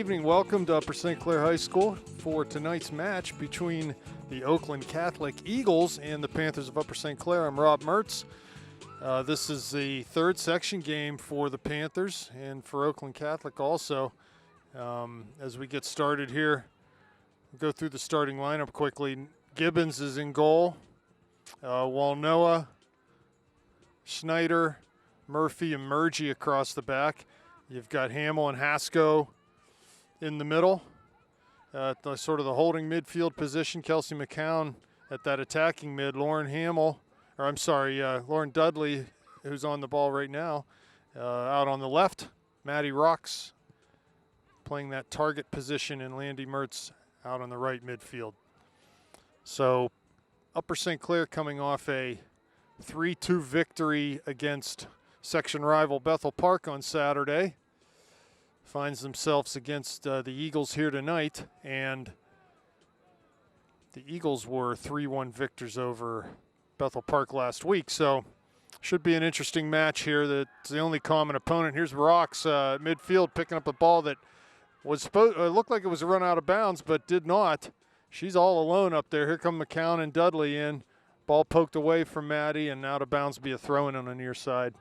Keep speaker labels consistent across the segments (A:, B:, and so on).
A: evening. Welcome to Upper St. Clair High School for tonight's match between the Oakland Catholic Eagles and the Panthers of Upper St. Clair. I'm Rob Mertz. This is the third section game for the Panthers and for Oakland Catholic also. As we get started here, we'll go through the starting lineup quickly. Gibbons is in goal. Walnoa, Schneider, Murphy, and Murgy across the back. You've got Hamill and Hasko in the middle. At the sort of the holding midfield position, Kelsey McCown at that attacking mid. Lauren Dudley, who's on the ball right now, out on the left. Maddie Rocks playing that target position, and Landy Mertz out on the right midfield. So Upper St. Clair coming off a 3-2 victory against section rival Bethel Park on Saturday. Finds themselves against the Eagles here tonight, and the Eagles were 3-1 victors over Bethel Park last week, so should be an interesting match here. That's the only common opponent. Here's Rocks midfield picking up a ball that was looked like it was a run out of bounds, but did not. She's all alone up there. Here come McCown and Dudley in. Ball poked away from Maddie, and out of bounds be a throw-in on the near side.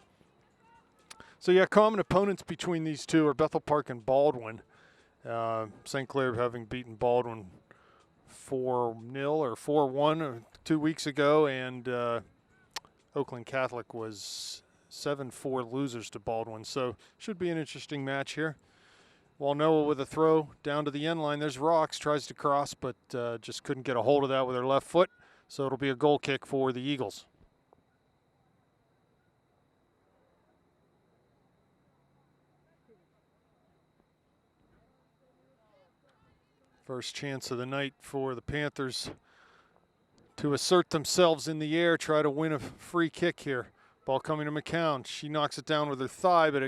A: So yeah, common opponents between these two are Bethel Park and Baldwin. St. Clair having beaten Baldwin 4-0 or 4-1 2 weeks ago, and Oakland Catholic was 7-4 losers to Baldwin. So should be an interesting match here. Walnoa with a throw down to the end line. There's Rocks, tries to cross, but just couldn't get a hold of that with her left foot. So it'll be a goal kick for the Eagles. First chance of the night for the Panthers to assert themselves in the air, try to win a free kick here. Ball coming to McCown. She knocks it down with her thigh, but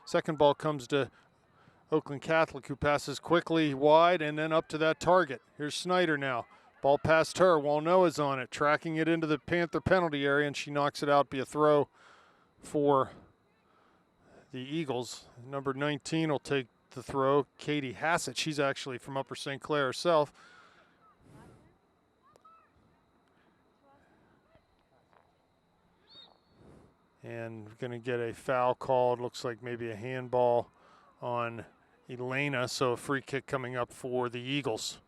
A: second ball comes to Oakland Catholic, who passes quickly wide and then up to that target. Here's Snyder now. Ball past her. Walnoa's on it, tracking it into the Panther penalty area, and she knocks it out. Be a throw for the Eagles. Number 19 will take the throw. Katie Hassett. She's actually from Upper St. Clair herself. And we're going to get a foul called. Looks like maybe a handball on Elena. So a free kick coming up for the Eagles.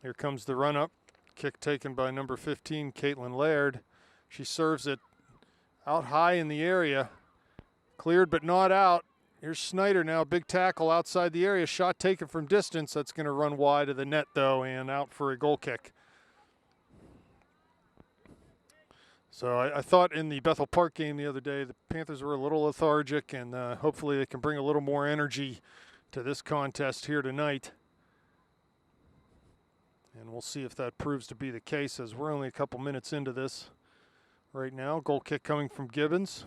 A: Here comes the run-up. Kick taken by number 15, Caitlin Laird. She serves it out high in the area. Cleared but not out. Here's Snyder now. Big tackle outside the area. Shot taken from distance. That's going to run wide of the net, though, and out for a goal kick. So I thought in the Bethel Park game the other day, the Panthers were a little lethargic, and hopefully they can bring a little more energy to this contest here tonight. And we'll see if that proves to be the case, as we're only a couple minutes into this right now. Goal kick coming from Gibbons.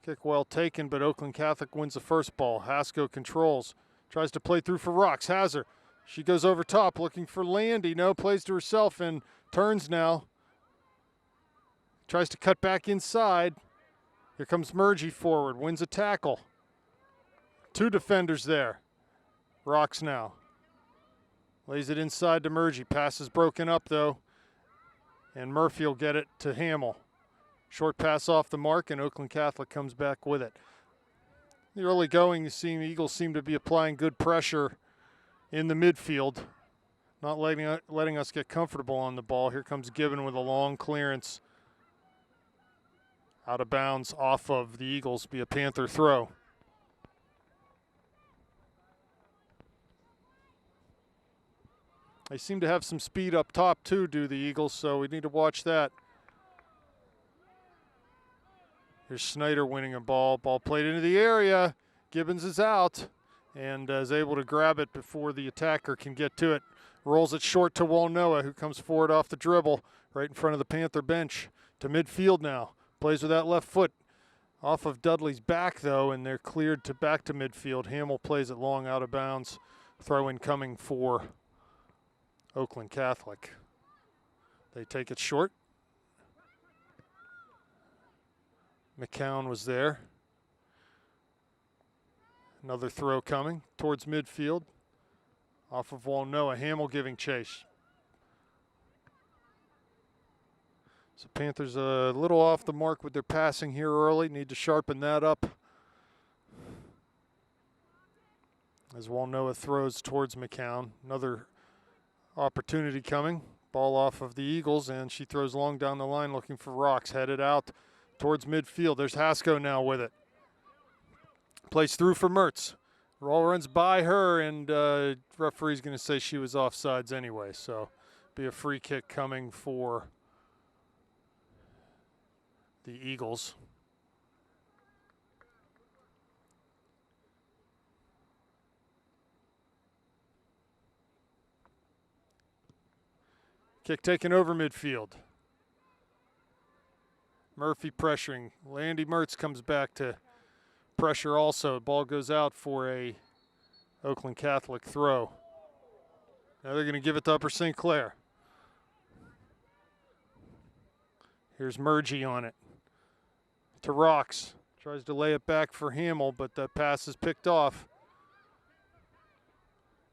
A: Kick well taken, but Oakland Catholic wins the first ball. Hasko controls. Tries to play through for Rocks. Has her. She goes over top looking for Landy. No, plays to herself and turns now. Tries to cut back inside. Here comes Murgy forward. Wins a tackle. Two defenders there. Rocks now. Lays it inside to Murgy. Pass is broken up, though. And Murphy will get it to Hamill. Short pass off the mark, and Oakland Catholic comes back with it. The early going, the Eagles seem to be applying good pressure in the midfield, not letting us get comfortable on the ball. Here comes Gibbon with a long clearance. Out of bounds off of the Eagles, be a Panther throw. They seem to have some speed up top, too, do the Eagles, so we need to watch that. Here's Snyder winning a ball. Ball played into the area. Gibbons is out and is able to grab it before the attacker can get to it. Rolls it short to Walnoa, who comes forward off the dribble right in front of the Panther bench to midfield now. Plays with that left foot. Off of Dudley's back, though, and they're cleared to back to midfield. Hamill plays it long out of bounds Throw-in coming for Oakland Catholic. They take it short. McCown was there. Another throw coming towards midfield. Off of Walnoa. Hamill giving chase. So Panthers a little off the mark with their passing here early. Need to sharpen that up. As Walnoa throws towards McCown. Another opportunity coming. Ball off of the Eagles, and she throws long down the line looking for Rocks. Headed out towards midfield. There's Hasko now with it. Plays through for Mertz. Ball runs by her, and referee's going to say she was offsides anyway. So be a free kick coming for the Eagles. Kick taken over midfield. Murphy pressuring. Landy Mertz comes back to pressure also. Ball goes out for a Oakland Catholic throw. Now they're going to give it to Upper St. Clair. Here's Murgy on it. To Rocks. Tries to lay it back for Hamill, but the pass is picked off.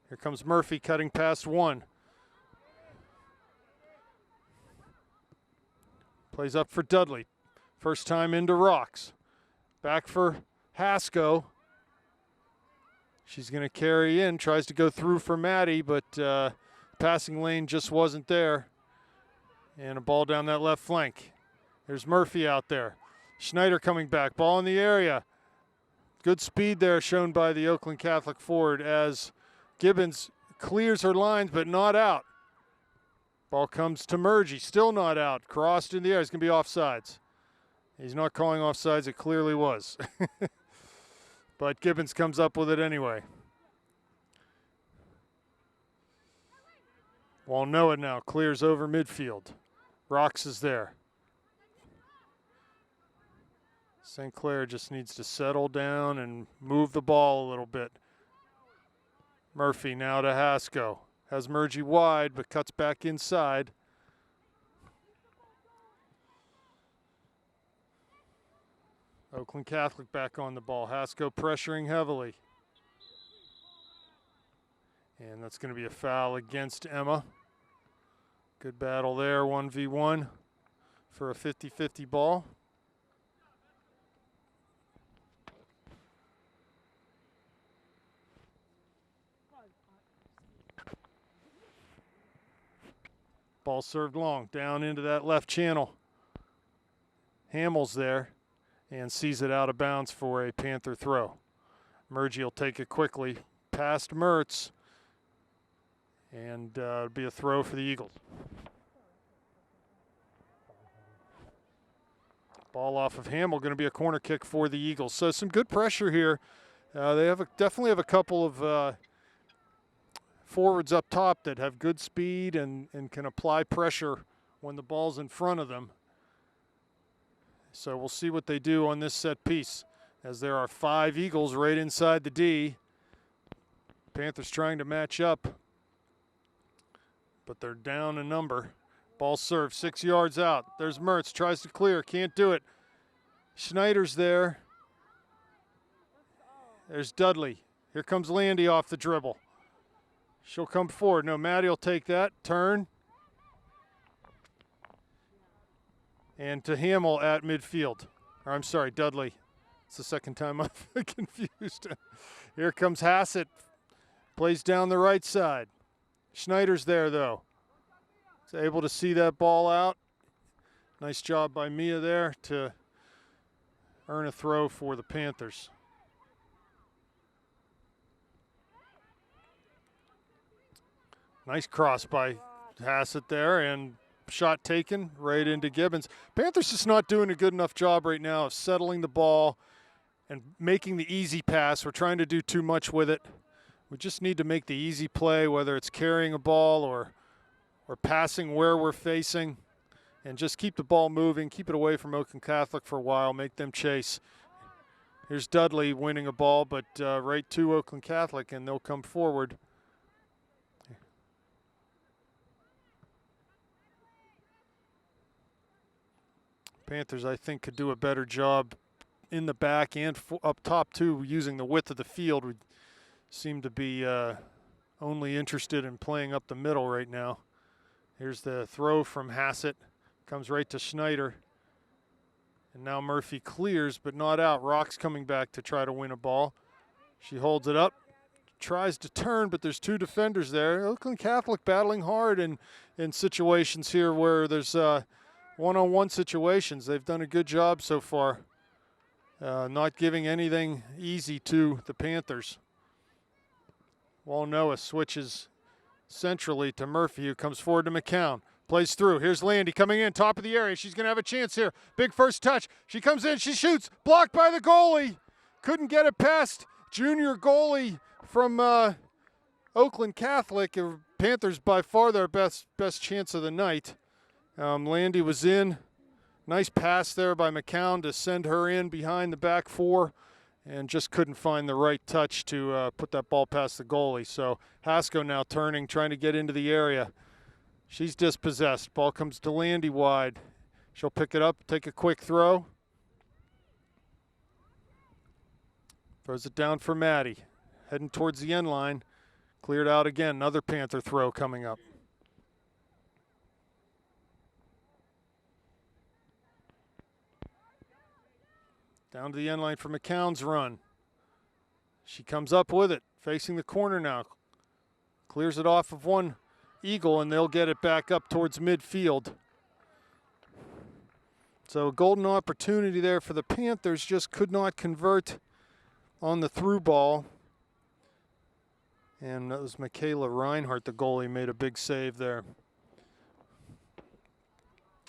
A: Here comes Murphy cutting past one. Plays up for Dudley. First time into Rocks. Back for Hasko. She's going to carry in. Tries to go through for Maddie, but passing lane just wasn't there. And a ball down that left flank. There's Murphy out there. Schneider coming back. Ball in the area. Good speed there shown by the Oakland Catholic forward as Gibbons clears her lines but not out. Ball comes to Murgy, still not out. Crossed in the air. It's going to be offsides. He's not calling offsides. It clearly was. But Gibbons comes up with it anyway. Walnoa now clears over midfield. Rocks is there. St. Clair just needs to settle down and move the ball a little bit. Murphy now to Hasko. Has Murgy wide, but cuts back inside. Oakland Catholic back on the ball. Hasko pressuring heavily. And that's going to be a foul against Emma. Good battle there, 1v1 for a 50-50 ball. Ball served long, down into that left channel. Hamill's there and sees it out of bounds for a Panther throw. Murgy will take it quickly past Mertz, and it'll be a throw for the Eagles. Ball off of Hamill, going to be a corner kick for the Eagles. So some good pressure here. They definitely have a couple of forwards up top that have good speed and can apply pressure when the ball's in front of them. So we'll see what they do on this set piece, as there are 5 Eagles right inside the D. Panthers trying to match up, but they're down a number. Ball served 6 yards out. There's Mertz, tries to clear, can't do it. Schneider's there. There's Dudley. Here comes Landy off the dribble. She'll come forward. No, Maddie will take that. Turn. And to Hamill at midfield. Or I'm sorry, Dudley. It's the second time I've confused. Here comes Hassett. Plays down the right side. Schneider's there, though. He's able to see that ball out. Nice job by Mia there to earn a throw for the Panthers. Nice cross by Hassett there, and shot taken right into Gibbons. Panthers just not doing a good enough job right now of settling the ball and making the easy pass. We're trying to do too much with it. We just need to make the easy play, whether it's carrying a ball or passing where we're facing, and just keep the ball moving, keep it away from Oakland Catholic for a while, make them chase. Here's Dudley winning a ball, but right to Oakland Catholic, and they'll come forward Panthers, I think, could do a better job in the back and up top, too, using the width of the field. We seem to be only interested in playing up the middle right now. Here's the throw from Hassett. Comes right to Schneider. And now Murphy clears, but not out. Rock's coming back to try to win a ball. She holds it up, tries to turn, but there's two defenders there. Oakland Catholic battling hard in situations here where there's one-on-one situations. They've done a good job so far, not giving anything easy to the Panthers. Walnoa switches centrally to Murphy, who comes forward to McCown. Plays through. Here's Landy coming in, top of the area. She's going to have a chance here. Big first touch. She comes in, she shoots. Blocked by the goalie. Couldn't get it past junior goalie from Oakland Catholic. Panthers by far their best chance of the night. Landy was in. Nice pass there by McCown to send her in behind the back four, and just couldn't find the right touch to put that ball past the goalie. So Hasko now turning, trying to get into the area. She's dispossessed. Ball comes to Landy wide. She'll pick it up, take a quick throw. Throws it down for Maddie. Heading towards the end line. Cleared out again. Another Panther throw coming up. Down to the end line for McCown's run. She comes up with it, facing the corner now. Clears it off of one Eagle, and they'll get it back up towards midfield. So a golden opportunity there for the Panthers, just could not convert on the through ball. And that was Michaela Reinhardt, the goalie, made a big save there.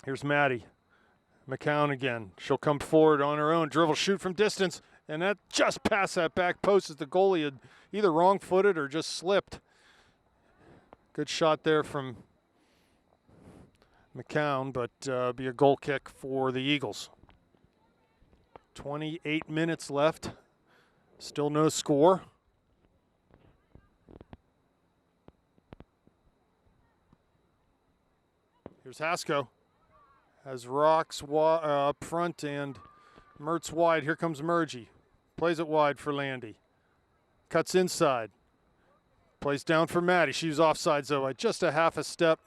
A: Here's Maddie. McCown again. She'll come forward on her own, dribble, shoot from distance, and that just past that back post as the goalie had either wrong-footed or just slipped. Good shot there from McCown, but be a goal kick for the Eagles. 28 minutes left. Still no score. Here's Hasko. Has Rocks up front and Mertz wide. Here comes Murgy. Plays it wide for Landy. Cuts inside. Plays down for Maddie. She was offside, though, by just a half a step.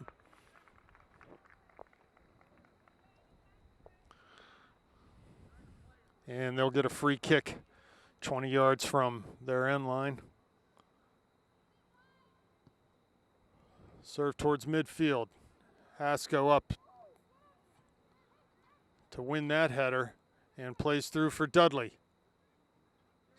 A: And they'll get a free kick 20 yards from their end line. Serve towards midfield. Hasko up to win that header and plays through for Dudley.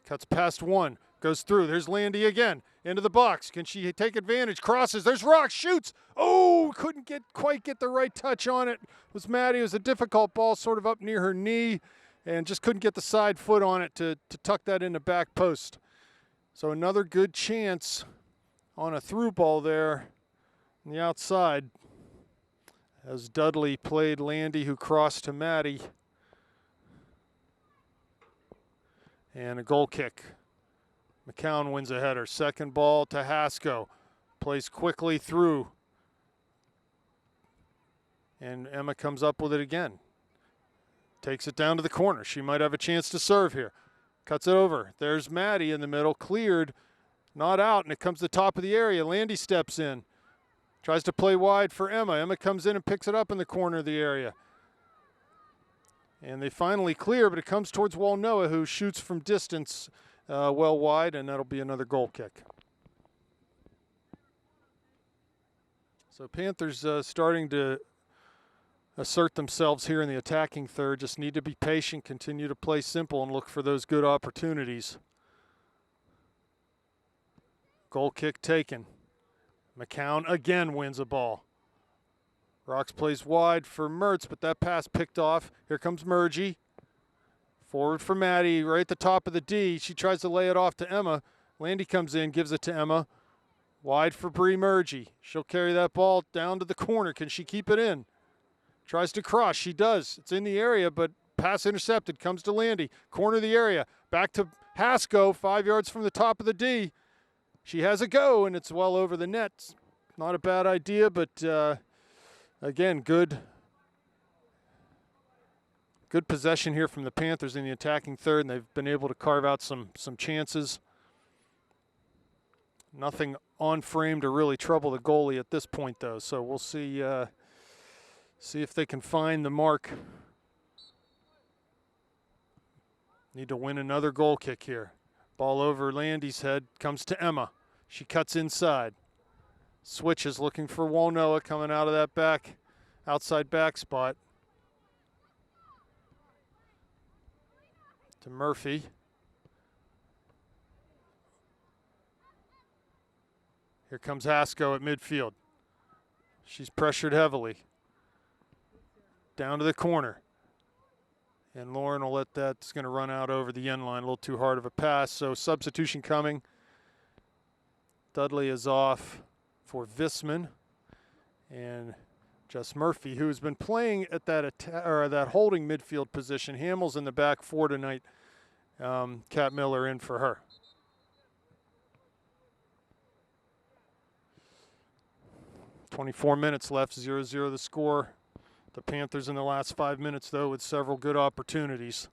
A: Cuts past one, goes through. There's Landy again into the box. Can she take advantage? Crosses. There's Rock. Shoots. Oh, couldn't quite get the right touch on it. It was Maddie. It was a difficult ball, sort of up near her knee, and just couldn't get the side foot on it to tuck that in the back post. So another good chance on a through ball there on the outside, as Dudley played Landy, who crossed to Maddie. And a goal kick. McCown wins a header. Second ball to Hasko. Plays quickly through. And Emma comes up with it again. Takes it down to the corner. She might have a chance to serve here. Cuts it over. There's Maddie in the middle. Cleared. Not out. And it comes to the top of the area. Landy steps in. Tries to play wide for Emma. Emma comes in and picks it up in the corner of the area. And they finally clear, but it comes towards Walnoa, who shoots from distance well wide, and that'll be another goal kick. So Panthers starting to assert themselves here in the attacking third. Just need to be patient, continue to play simple, and look for those good opportunities. Goal kick taken. McCown again wins a ball. Rocks plays wide for Mertz, but that pass picked off. Here comes Murgy. Forward for Maddie, right at the top of the D. She tries to lay it off to Emma. Landy comes in, gives it to Emma. Wide for Bree Murgy. She'll carry that ball down to the corner. Can she keep it in? Tries to cross. She does. It's in the area, but pass intercepted. Comes to Landy. Corner of the area. Back to Hasko, 5 yards from the top of the D. She has a go, and it's well over the net. Not a bad idea, but again, good Good possession here from the Panthers in the attacking third, and they've been able to carve out some chances. Nothing on frame to really trouble the goalie at this point, though. So we'll see if they can find the mark. Need to win another goal kick here. Ball over Landy's head, comes to Emma. She cuts inside. Switches, looking for Walnoa coming out of that outside back spot. To Murphy. Here comes Hasko at midfield. She's pressured heavily. Down to the corner. And Lauren will let that. It's going to run out over the end line. A little too hard of a pass. So substitution coming. Dudley is off for Visman. And Jess Murphy, who has been playing at that holding midfield position. Hamill's in the back four tonight. Kat Miller in for her. .24 minutes left, 0-0 the score. The Panthers in the last 5 minutes, though, with several good opportunities.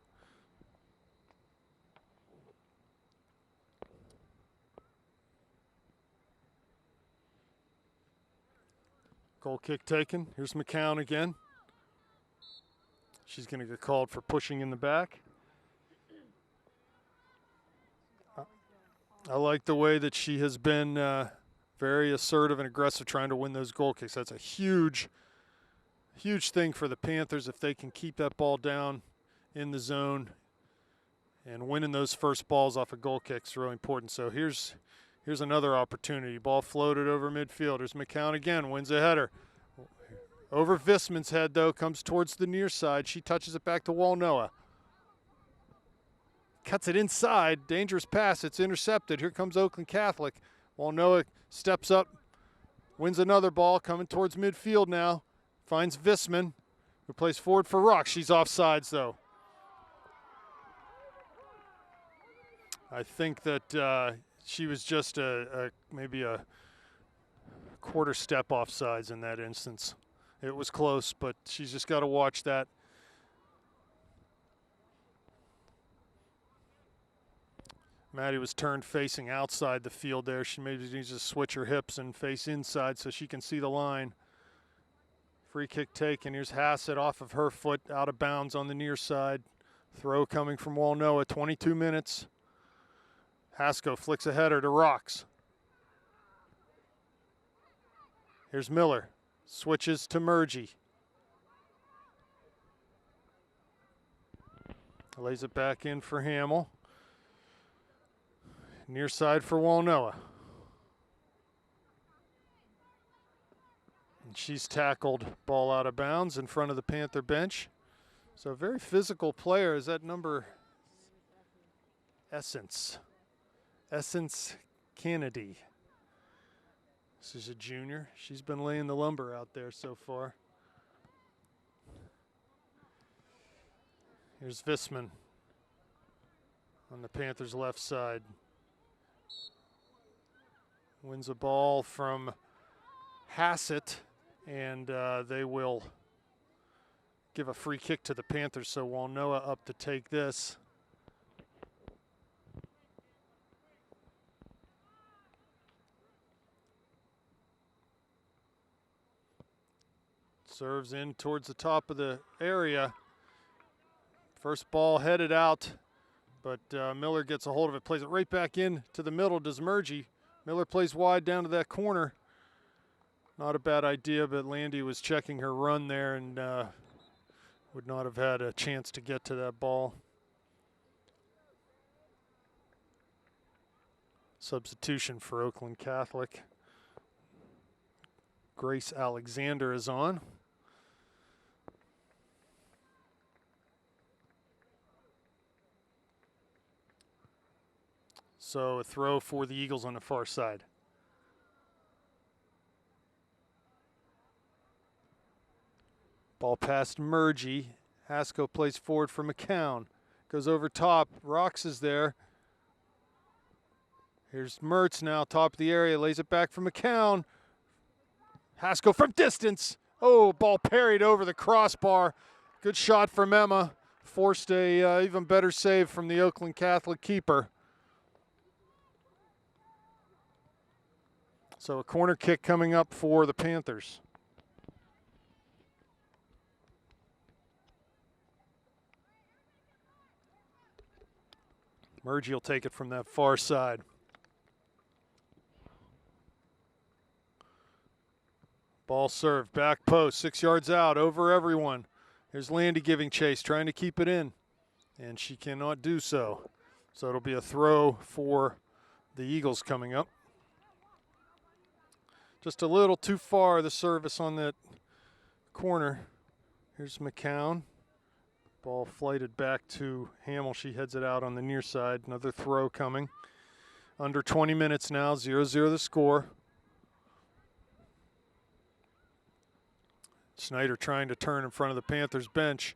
A: Goal kick taken. Here's McCown again. She's going to get called for pushing in the back. I like the way that she has been very assertive and aggressive trying to win those goal kicks. That's a huge thing for the Panthers if they can keep that ball down in the zone, and winning those first balls off of goal kicks is really important. So here's another opportunity. Ball floated over midfield. There's McCown again, wins a header. Over Visman's head, though, comes towards the near side. She touches it back to Walnoa. Cuts it inside, dangerous pass, it's intercepted. Here comes Oakland Catholic. Walnoa steps up, wins another ball, coming towards midfield now. Finds Visman, who plays forward for Rock. She's offsides, though. I think that she was just maybe a quarter step offsides in that instance. It was close, but she's just got to watch that. Maddie was turned facing outside the field there. She maybe needs to switch her hips and face inside so she can see the line. Free kick taken. Here's Hassett off of her foot, out of bounds on the near side. Throw coming from Walnoa, 22 minutes. Hasko flicks a header to Rocks. Here's Miller. Switches to Murgy. Lays it back in for Hamill. Near side for Walnoa. And she's tackled, ball out of bounds in front of the Panther bench. So a very physical player. Is that number Essence Kennedy? This is a junior. She's been laying the lumber out there so far. Here's Visman on the Panthers' left side. Wins a ball from Hassett, and they will give a free kick to the Panthers, so Walnoa up to take this. Serves in towards the top of the area. First ball headed out, but Miller gets a hold of it, plays it right back in to the middle, does Murgy. Miller plays wide down to that corner. Not a bad idea, but Landy was checking her run there and would not have had a chance to get to that ball. Substitution for Oakland Catholic. Grace Alexander is on. So a throw for the Eagles on the far side. Ball past Murgy. Hasko plays forward for McCown. Goes over top. Rocks is there. Here's Mertz now, top of the area. Lays it back for McCown. Hasko from distance. Oh, ball parried over the crossbar. Good shot from Emma. forced a even better save from the Oakland Catholic keeper. So a corner kick coming up for the Panthers. Murgy will take it from that far side. Ball served, back post, 6 yards out, over everyone. Here's Landy giving chase, trying to keep it in, and she cannot do so. So it'll be a throw for the Eagles coming up. Just a little too far, the service on that corner. Here's McCown. Ball flighted back to Hamill. She heads it out on the near side. Another throw coming. Under 20 minutes now, 0-0 the score. Snyder trying to turn in front of the Panthers bench.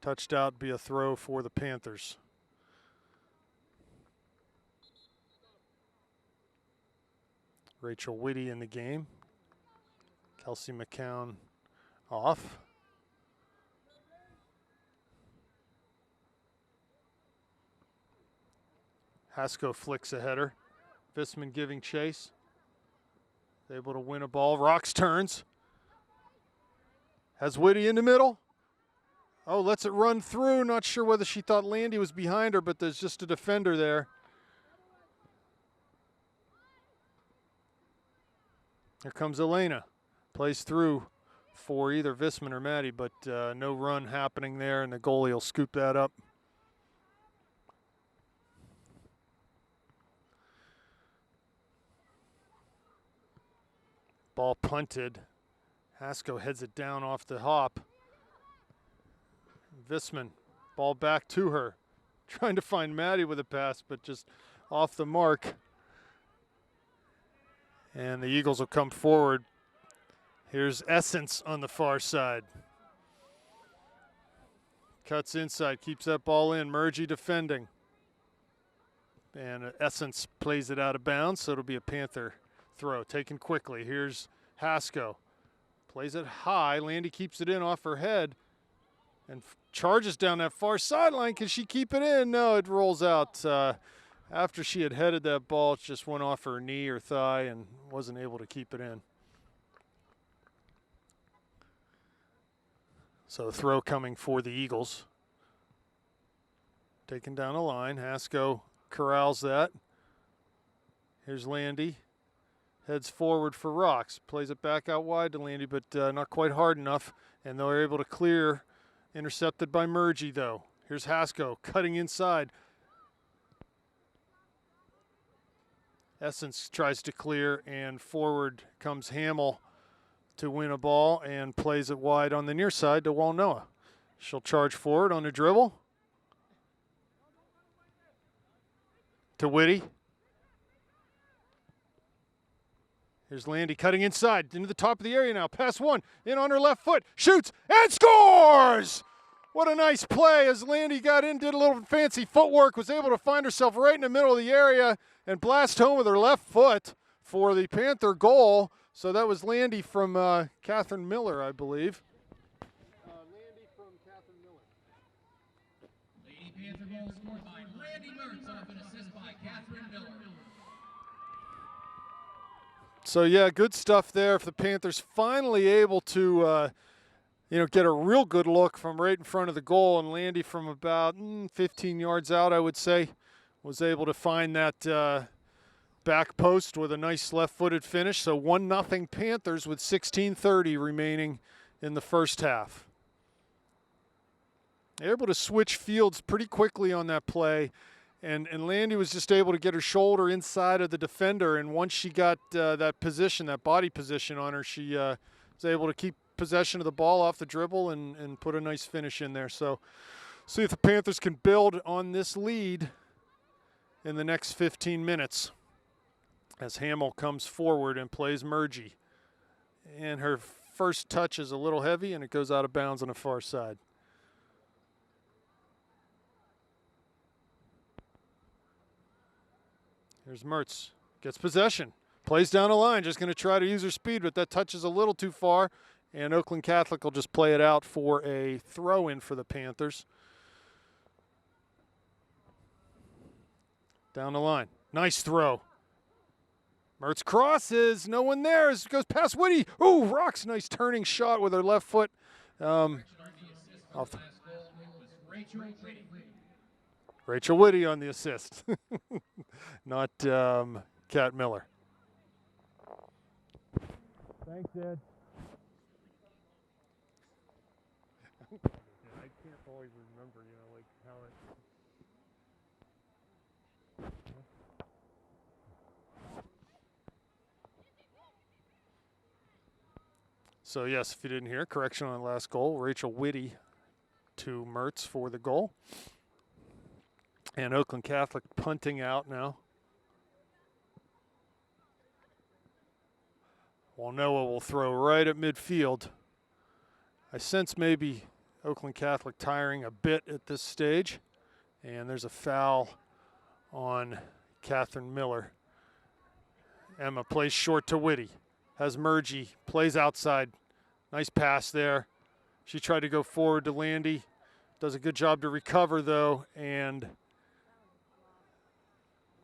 A: Touched out, be a throw for the Panthers. Rachel Whitty in the game. Kelsey McCown off. Hasko flicks a header. Visman giving chase. Able to win a ball. Rocks turns. Has Whitty in the middle. Oh, lets it run through. Not sure whether she thought Landy was behind her, but there's just a defender there. Here comes Elena. Plays through for either Visman or Maddie, but no run happening there, and the goalie will scoop that up. Ball punted. Hasko heads it down off the hop. Visman, ball back to her. Trying to find Maddie with a pass, but just off the mark. And the Eagles will come forward. Here's Essence on the far side. Cuts inside, keeps that ball in. Murgy defending. And Essence plays it out of bounds, so it'll be a Panther throw. Taken quickly. Here's Hasko. Plays it high. Landy keeps it in off her head and charges down that far sideline. Can she keep it in? No, it rolls out. After she had headed that ball, it just went off her knee or thigh and wasn't able to keep it in. So a throw coming for the Eagles. Taken down the line. Hasko corrals that. Here's Landy. Heads forward for Rocks. Plays it back out wide to Landy, but not quite hard enough. And they're able to clear. Intercepted by Murgy, though. Here's Hasko cutting inside. Essence tries to clear, and forward comes Hamill to win a ball and plays it wide on the near side to Walnoa. She'll charge forward on the dribble. To Whitty. Here's Landy cutting inside into the top of the area now. Pass one, in on her left foot, shoots and scores! What a nice play as Landy got in, did a little fancy footwork, was able to find herself right in the middle of the area and blast home with her left foot for the Panther goal. So that was Landy from Catherine Miller, I believe. Landy from Catherine Miller.
B: Lady Panther goal scored by Landy Mertz off an assist by Catherine Miller.
A: So yeah, good stuff there. If the Panthers finally able to get a real good look from right in front of the goal, and Landy from about 15 yards out, I would say, was able to find that back post with a nice left-footed finish. So 1-0 Panthers with 16:30 remaining in the first half. They're able to switch fields pretty quickly on that play, and Landy was just able to get her shoulder inside of the defender, and once she got that position, that body position on her, she was able to keep possession of the ball off the dribble and put a nice finish in there. So see if the Panthers can build on this lead in the next 15 minutes as Hamill comes forward and plays Murgy. And her first touch is a little heavy, and it goes out of bounds on the far side. Here's Mertz, gets possession, plays down the line, just going to try to use her speed, but that touch is a little too far, And Oakland Catholic will just play it out for a throw-in for the Panthers. Down the line. Nice throw. Mertz crosses. No one there. Goes past Whitty. Ooh, Rocks. Nice turning shot with her left foot. Rachel Whitty on the assist. Not Kat Miller. Thanks, Ed. I can't always remember, like how it. So yes, if you didn't hear, correction on the last goal. Rachel Whitty to Mertz for the goal. And Oakland Catholic punting out now. Well, Noah will throw right at midfield. I sense maybe Oakland Catholic tiring a bit at this stage. And there's a foul on Catherine Miller. Emma plays short to Whitty. Has Murgy, plays outside. Nice pass there. She tried to go forward to Landy. Does a good job to recover, though. And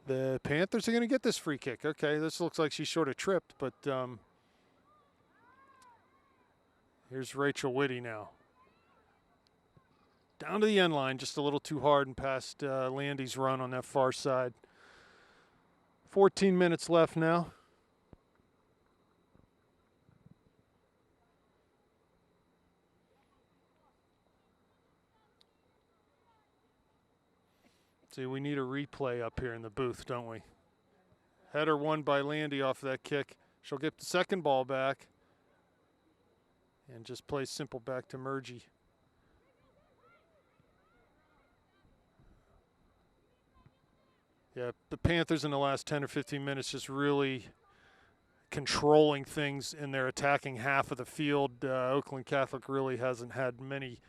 A: the Panthers are going to get this free kick. Okay, this looks like she sort of tripped, but here's Rachel Whitty now. Down to the end line, just a little too hard and past Landy's run on that far side. 14 minutes left now. See, we need a replay up here in the booth, don't we? Header won by Landy off that kick. She'll get the second ball back and just play simple back to Murgy. Yeah, the Panthers in the last 10 or 15 minutes just really controlling things in their attacking half of the field. Oakland Catholic really hasn't had many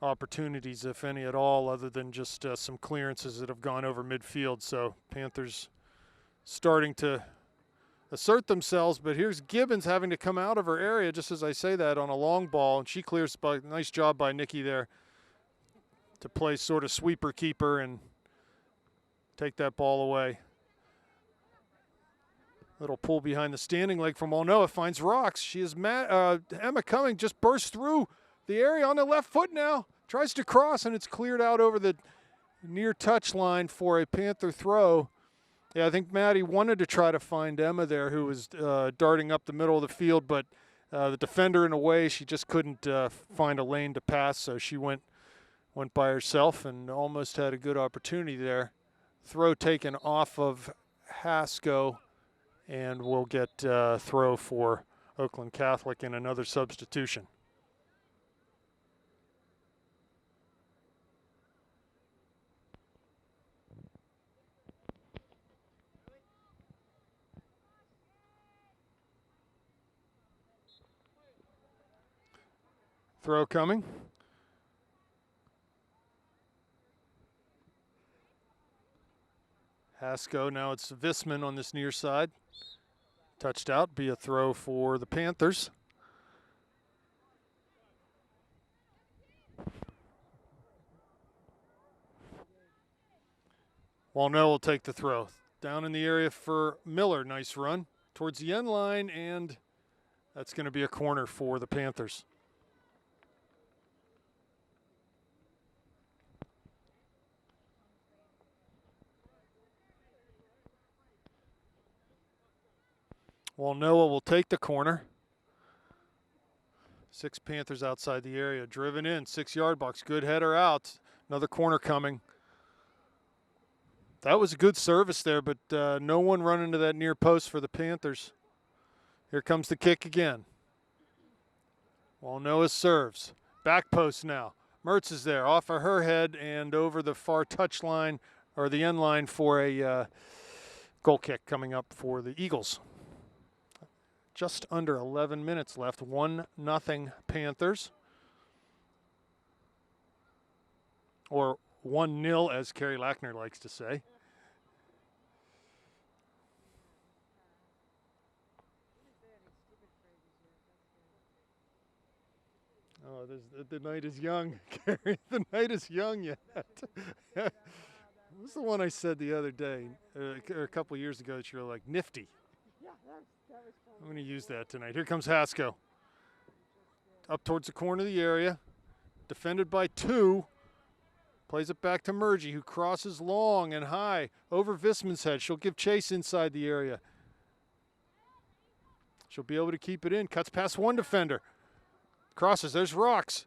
A: opportunities, if any at all, other than just some clearances that have gone over midfield. So Panthers starting to assert themselves, but here's Gibbons having to come out of her area just as I say that on a long ball, and she clears by nice job by Nikki there to play sort of sweeper keeper and take that ball away. Little pull behind the standing leg from Walnoa, finds Rocks. She is Emma Cumming just bursts through the area on the left foot now. Tries to cross, and it's cleared out over the near touch line for a Panther throw. Yeah, I think Maddie wanted to try to find Emma there, who was darting up the middle of the field, but the defender in a way, she just couldn't find a lane to pass, so she went by herself and almost had a good opportunity there. Throw taken off of Hasko, and we'll get throw for Oakland Catholic in another substitution. Throw coming. Hasko, now it's Visman on this near side. Touched out, be a throw for the Panthers. Walnell will take the throw. Down in the area for Miller, nice run. Towards the end line, and that's going to be a corner for the Panthers. Well, Noah will take the corner. 6 Panthers outside the area. Driven in, 6-yard box. Good header out. Another corner coming. That was a good service there, but no one running to that near post for the Panthers. Here comes the kick again. Well, Noah serves. Back post now. Mertz is there. Off of her head and over the far touch line, or the end line for a goal kick coming up for the Eagles. Just under 11 minutes left. 1-0 Panthers. Or 1-0, as Kerry Lackner likes to say. Oh, the night is young, Gary. The night is young yet. What was the one I said the other day, or a couple years ago, that you were like, nifty?
C: Yeah, that was fun.
A: I'm going to use that tonight. Here comes Haskell. Up towards the corner of the area. Defended by 2. Plays it back to Murgy, who crosses long and high over Visman's head. She'll give chase inside the area. She'll be able to keep it in. Cuts past one defender. Crosses. There's Rocks.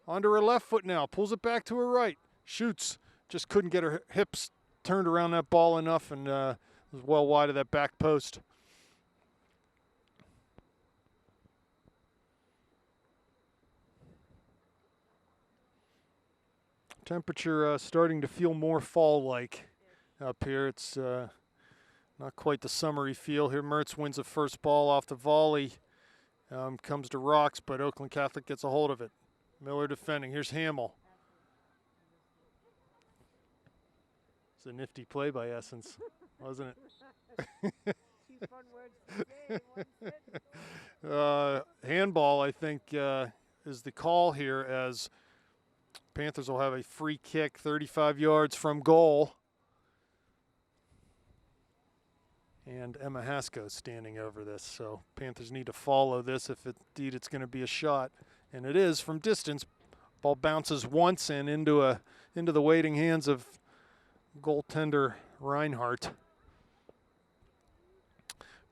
A: Onto her left foot now. Pulls it back to her right. Shoots. Just couldn't get her hips turned around that ball enough, and was well wide of that back post. Temperature starting to feel more fall-like up here. It's not quite the summery feel here. Mertz wins the first ball off the volley. Comes to Rocks, but Oakland Catholic gets a hold of it. Miller defending. Here's Hamill. It's a nifty play by Essence, wasn't it?
C: Two fun words to say in one sentence.
A: Handball, I think, is the call here, as Panthers will have a free kick 35 yards from goal. And Emma Haskell standing over this, so Panthers need to follow this if indeed it's going to be a shot, and it is from distance. Ball bounces once and into the waiting hands of goaltender Reinhardt.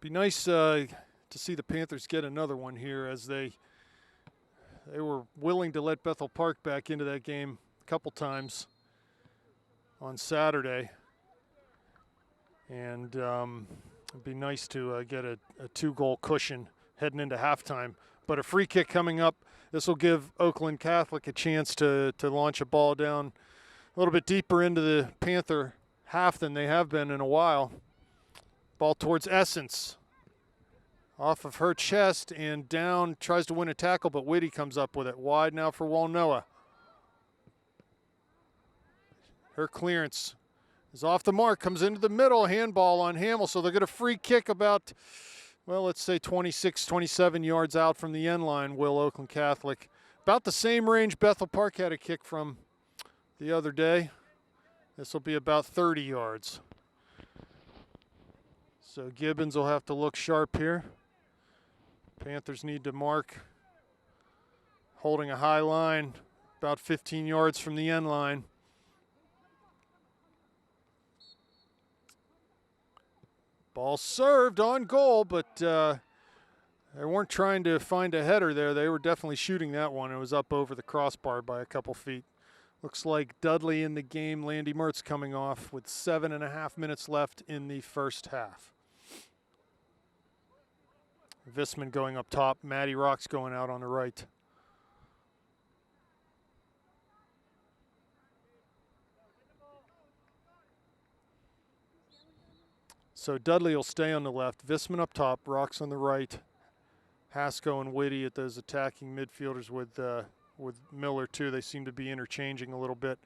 A: Be nice to see the Panthers get another one here, as they were willing to let Bethel Park back into that game a couple times on Saturday. And it'd be nice to get a 2-goal cushion heading into halftime. But a free kick coming up. This will give Oakland Catholic a chance to launch a ball down a little bit deeper into the Panther half than they have been in a while. Ball towards Essence. Off of her chest and down, tries to win a tackle, but Whitty comes up with it. Wide now for Walnoa. Her clearance is off the mark, comes into the middle, handball on Hamill, so they'll get a free kick about, well, let's say 26, 27 yards out from the end line, will Oakland Catholic. About the same range Bethel Park had a kick from the other day. This will be about 30 yards. So Gibbons will have to look sharp here. Panthers need to mark, holding a high line, about 15 yards from the end line. Ball served on goal, but they weren't trying to find a header there. They were definitely shooting that one. It was up over the crossbar by a couple feet. Looks like Dudley in the game. Landy Mertz coming off with 7.5 minutes left in the first half. Visman going up top. Maddie Rocks going out on the right. So Dudley will stay on the left. Visman up top. Rocks on the right. Haskell and Whitty at those attacking midfielders with Miller too. They seem to be interchanging a little bit.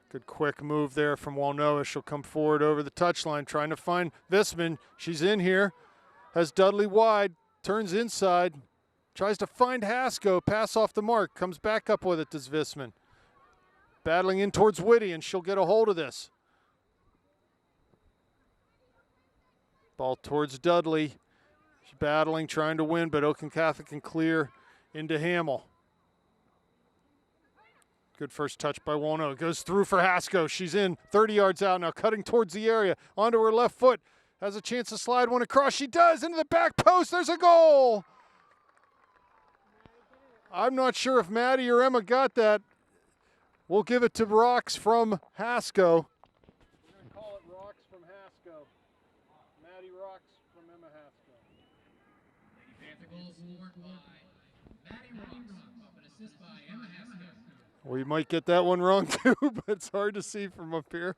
A: Good quick move there from Walnoa. She'll come forward over the touchline, trying to find Visman. She's in here. Has Dudley wide. Turns inside, tries to find Haskell, pass off the mark, comes back up with it to Visman. Battling in towards Whitty, and she'll get a hold of this. Ball towards Dudley. She's battling, trying to win, but Oakland Catholic can clear into Hamill. Good first touch by Walnoa. Goes through for Haskell. She's in 30 yards out now, cutting towards the area, onto her left foot. Has a chance to slide one across. She does, into the back post. There's a goal. I'm not sure if Maddie or Emma got that. We'll give it to Rocks from Haskell. We're going to call it Rocks from Haskell. Maddie Rocks from Emma Haskell.
B: Panther goal scored by Maddie Rocks, off an assist by Emma Haskell.
A: We might get that one wrong too, but it's hard to see from up here.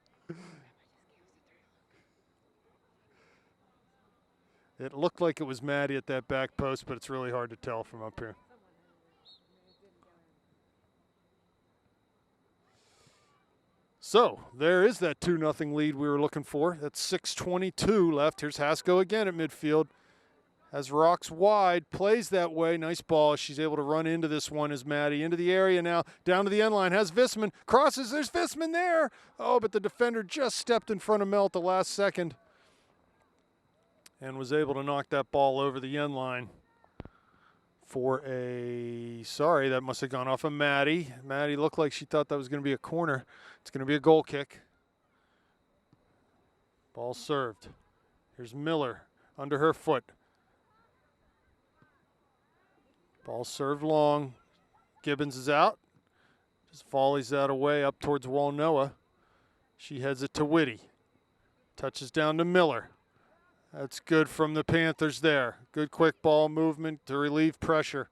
A: It looked like it was Maddie at that back post, but it's really hard to tell from up here. So there is that 2-0 lead we were looking for. That's 6:22 left. Here's Haskell again at midfield. Has Rocks wide, plays that way. Nice ball. She's able to run into this one as Maddie into the area now. Down to the end line. Has Visman. Crosses. There's Visman there. Oh, but the defender just stepped in front of Mel at the last second and was able to knock that ball over the end line for a, sorry, that must have gone off of Maddie. Maddie looked like she thought that was going to be a corner. It's going to be a goal kick. Ball served. Here's Miller under her foot. Ball served long. Gibbons is out. Just volleys that away up towards Walnoa. She heads it to Whitty. Touches down to Miller. That's good from the Panthers there. Good quick ball movement to relieve pressure.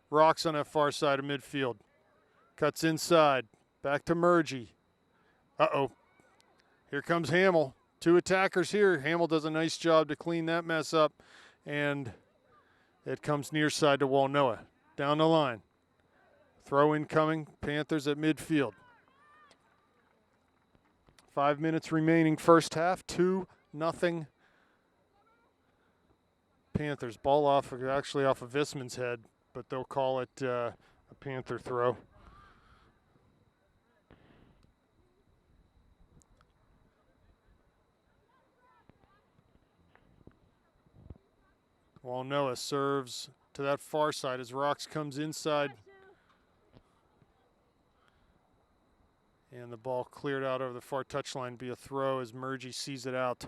A: Rocks on that far side of midfield. Cuts inside. Back to Murgy. Uh-oh. Here comes Hamill. 2 attackers here. Hamill does a nice job to clean that mess up. And it comes near side to Walnoa. Down the line. Throw incoming. Panthers at midfield. 5 minutes remaining first half. 2-0 Panthers. Ball off, actually off of Visman's head, but they'll call it a Panther throw. Walnoa serves to that far side as Rocks comes inside. And the ball cleared out over the far touchline, be a throw as Murgy sees it out.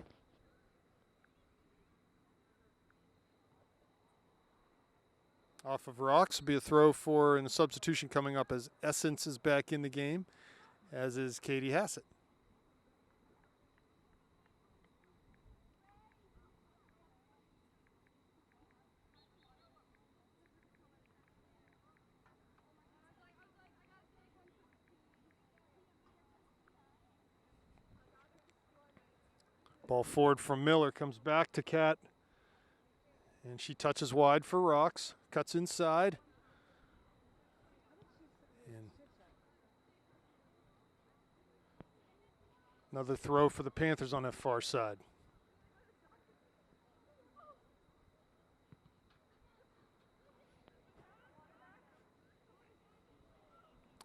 A: Off of Rocks, be a throw for, and the substitution coming up as Essence is back in the game, as is Katie Hassett. Ball forward from Miller, comes back to Kat. And she touches wide for Rocks, cuts inside. And another throw for the Panthers on that far side.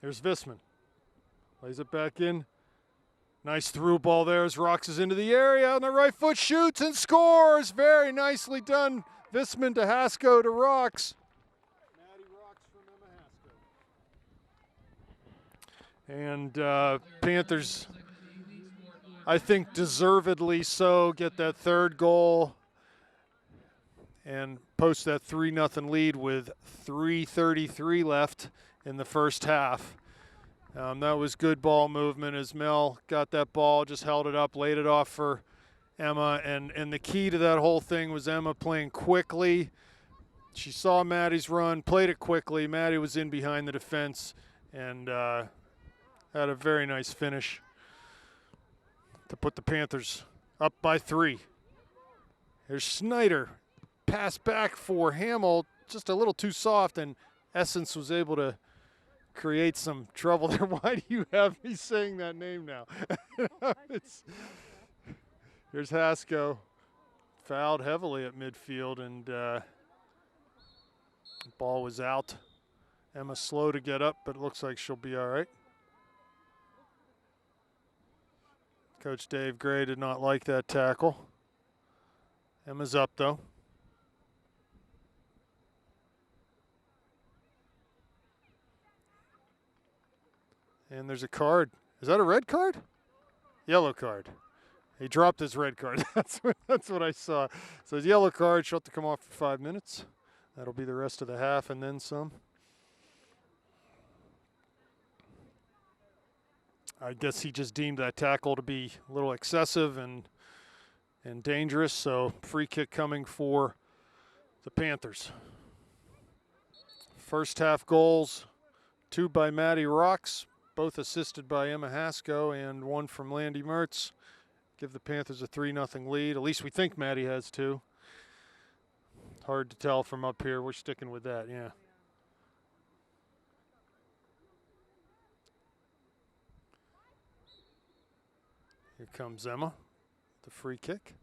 A: Here's Visman. Lays it back in. Nice through ball there as Rocks is into the area on the right foot, shoots and scores. Very nicely done. Visman to Hasko to Rocks. Maddie Rocks from Emma Hasko. And Panthers, I think deservedly so, get that third goal and post that 3-0 lead with 3:33 left in the first half. That was good ball movement as Mel got that ball, just held it up, laid it off for Emma. And the key to that whole thing was Emma playing quickly. She saw Maddie's run, played it quickly. Maddie was in behind the defense and had a very nice finish to put the Panthers up by 3. Here's Snyder. Pass back for Hamill, just a little too soft, and Essence was able to create some trouble there. Why do you have me saying that name now? Here's Hasko. Fouled heavily at midfield, and ball was out. Emma slow to get up, but it looks like she'll be all right. Coach Dave Gray did not like that tackle. Emma's up, though. And there's a card. Is that a red card? Yellow card. He dropped his red card. That's what I saw. So his yellow card, she'll have to come off for 5 minutes. That'll be the rest of the half and then some. I guess he just deemed that tackle to be a little excessive and dangerous. So free kick coming for the Panthers. First half goals, 2 by Maddie Rocks, both assisted by Emma Hasko, and 1 from Landy Mertz. Give the Panthers a 3-0 lead. At least we think Maddie has 2. Hard to tell from up here. We're sticking with that, yeah. Here comes Emma, the free kick.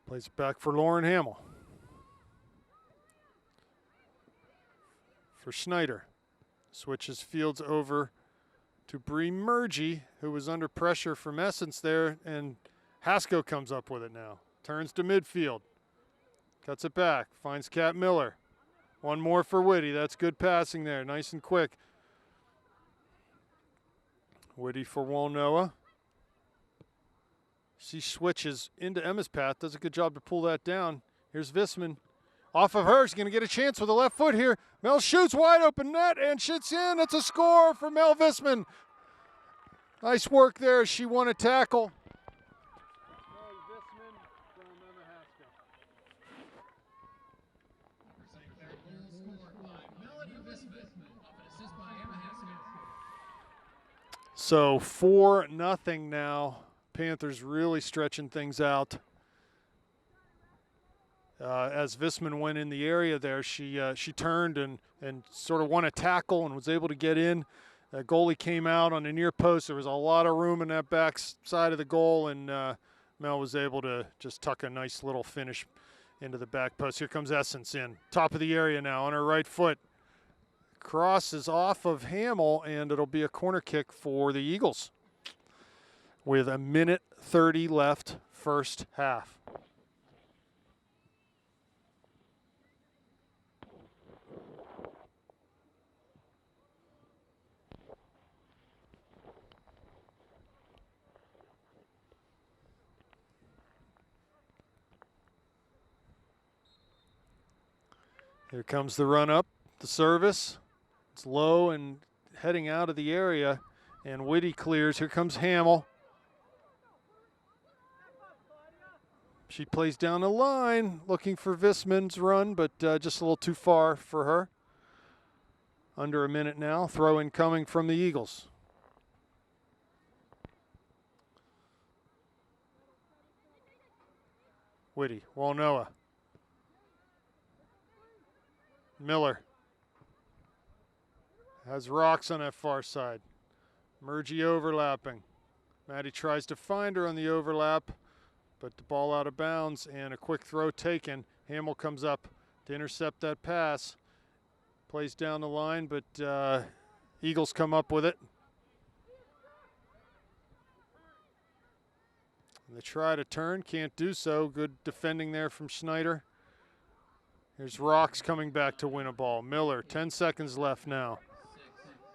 A: Plays it back for Lauren Hamill. For Schneider. Switches fields over to Bree Murgy, who was under pressure from Essence there, and Haskell comes up with it now. Turns to midfield. Cuts it back. Finds Kat Miller. One more for Whitty. That's good passing there. Nice and quick. Whitty for Walnoa. She switches into Emma's path. Does a good job to pull that down. Here's Visman. Off of her. She's going to get a chance with the left foot here. Mel shoots wide open net and shoots in. It's a score for Mel Visman. Nice work there. She won a tackle. So 4-0 now. Panthers really stretching things out. As Visman went in the area there, she turned and sort of won a tackle and was able to get in. Goalie came out on the near post. There was a lot of room in that back side of the goal, and Mel was able to just tuck a nice little finish into the back post. Here comes Essence in. Top of the area now on her right foot. Crosses off of Hamill, and it'll be a corner kick for the Eagles with 1:30 left first half. Here comes the run up, the service. It's low and heading out of the area, and Whitty clears. Here comes Hamill. She plays down the line, looking for Visman's run, but just a little too far for her. Under a minute now. Throw in coming from the Eagles. Whitty, Walnoa. Miller. Has rocks on that far side. Murgy overlapping. Maddie tries to find her on the overlap, but the ball out of bounds and a quick throw taken. Hamill comes up to intercept that pass. Plays down the line, but Eagles come up with it. And they try to turn, can't do so. Good defending there from Schneider. Here's Rocks coming back to win a ball. Miller, 10 seconds left now.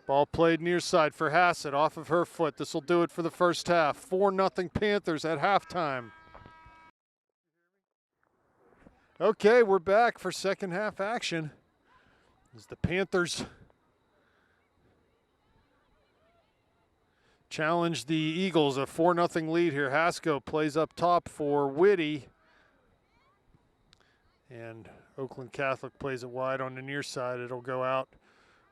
A: Ball played near side for Hassett, off of her foot. This will do it for the first half. 4-0 Panthers at halftime. Okay, we're back for second half action. As the Panthers challenge the Eagles, a 4-0 lead here. Haskell plays up top for Whitty. And Oakland Catholic plays it wide on the near side. It'll go out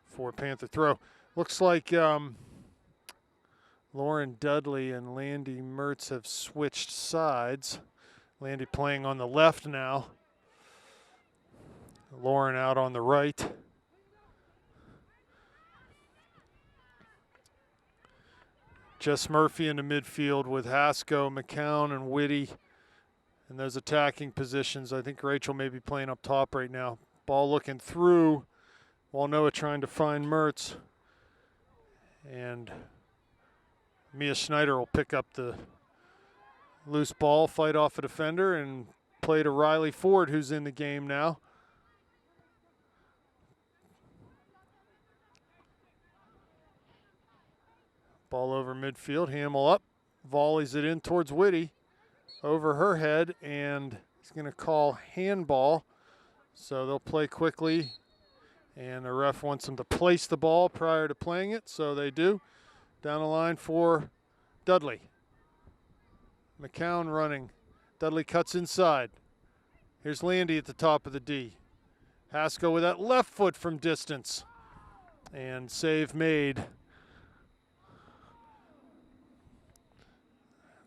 A: for a Panther throw. Looks like Lauren Dudley and Landy Mertz have switched sides. Landy playing on the left now. Lauren out on the right. Jess Murphy in the midfield with Haskell, McCown, and Whitty in those attacking positions. I think Rachel may be playing up top right now. Ball looking through. Walnoa trying to find Mertz. And Mia Schneider will pick up the loose ball, fight off a defender, and play to Riley Ford, who's in the game now. Ball over midfield, Hamill up, volleys it in towards Whitty, over her head, and he's going to call handball. So they'll play quickly, and the ref wants them to place the ball prior to playing it, so they do. Down the line for Dudley. McCown running. Dudley cuts inside. Here's Landy at the top of the D. Haskell with that left foot from distance, and save made.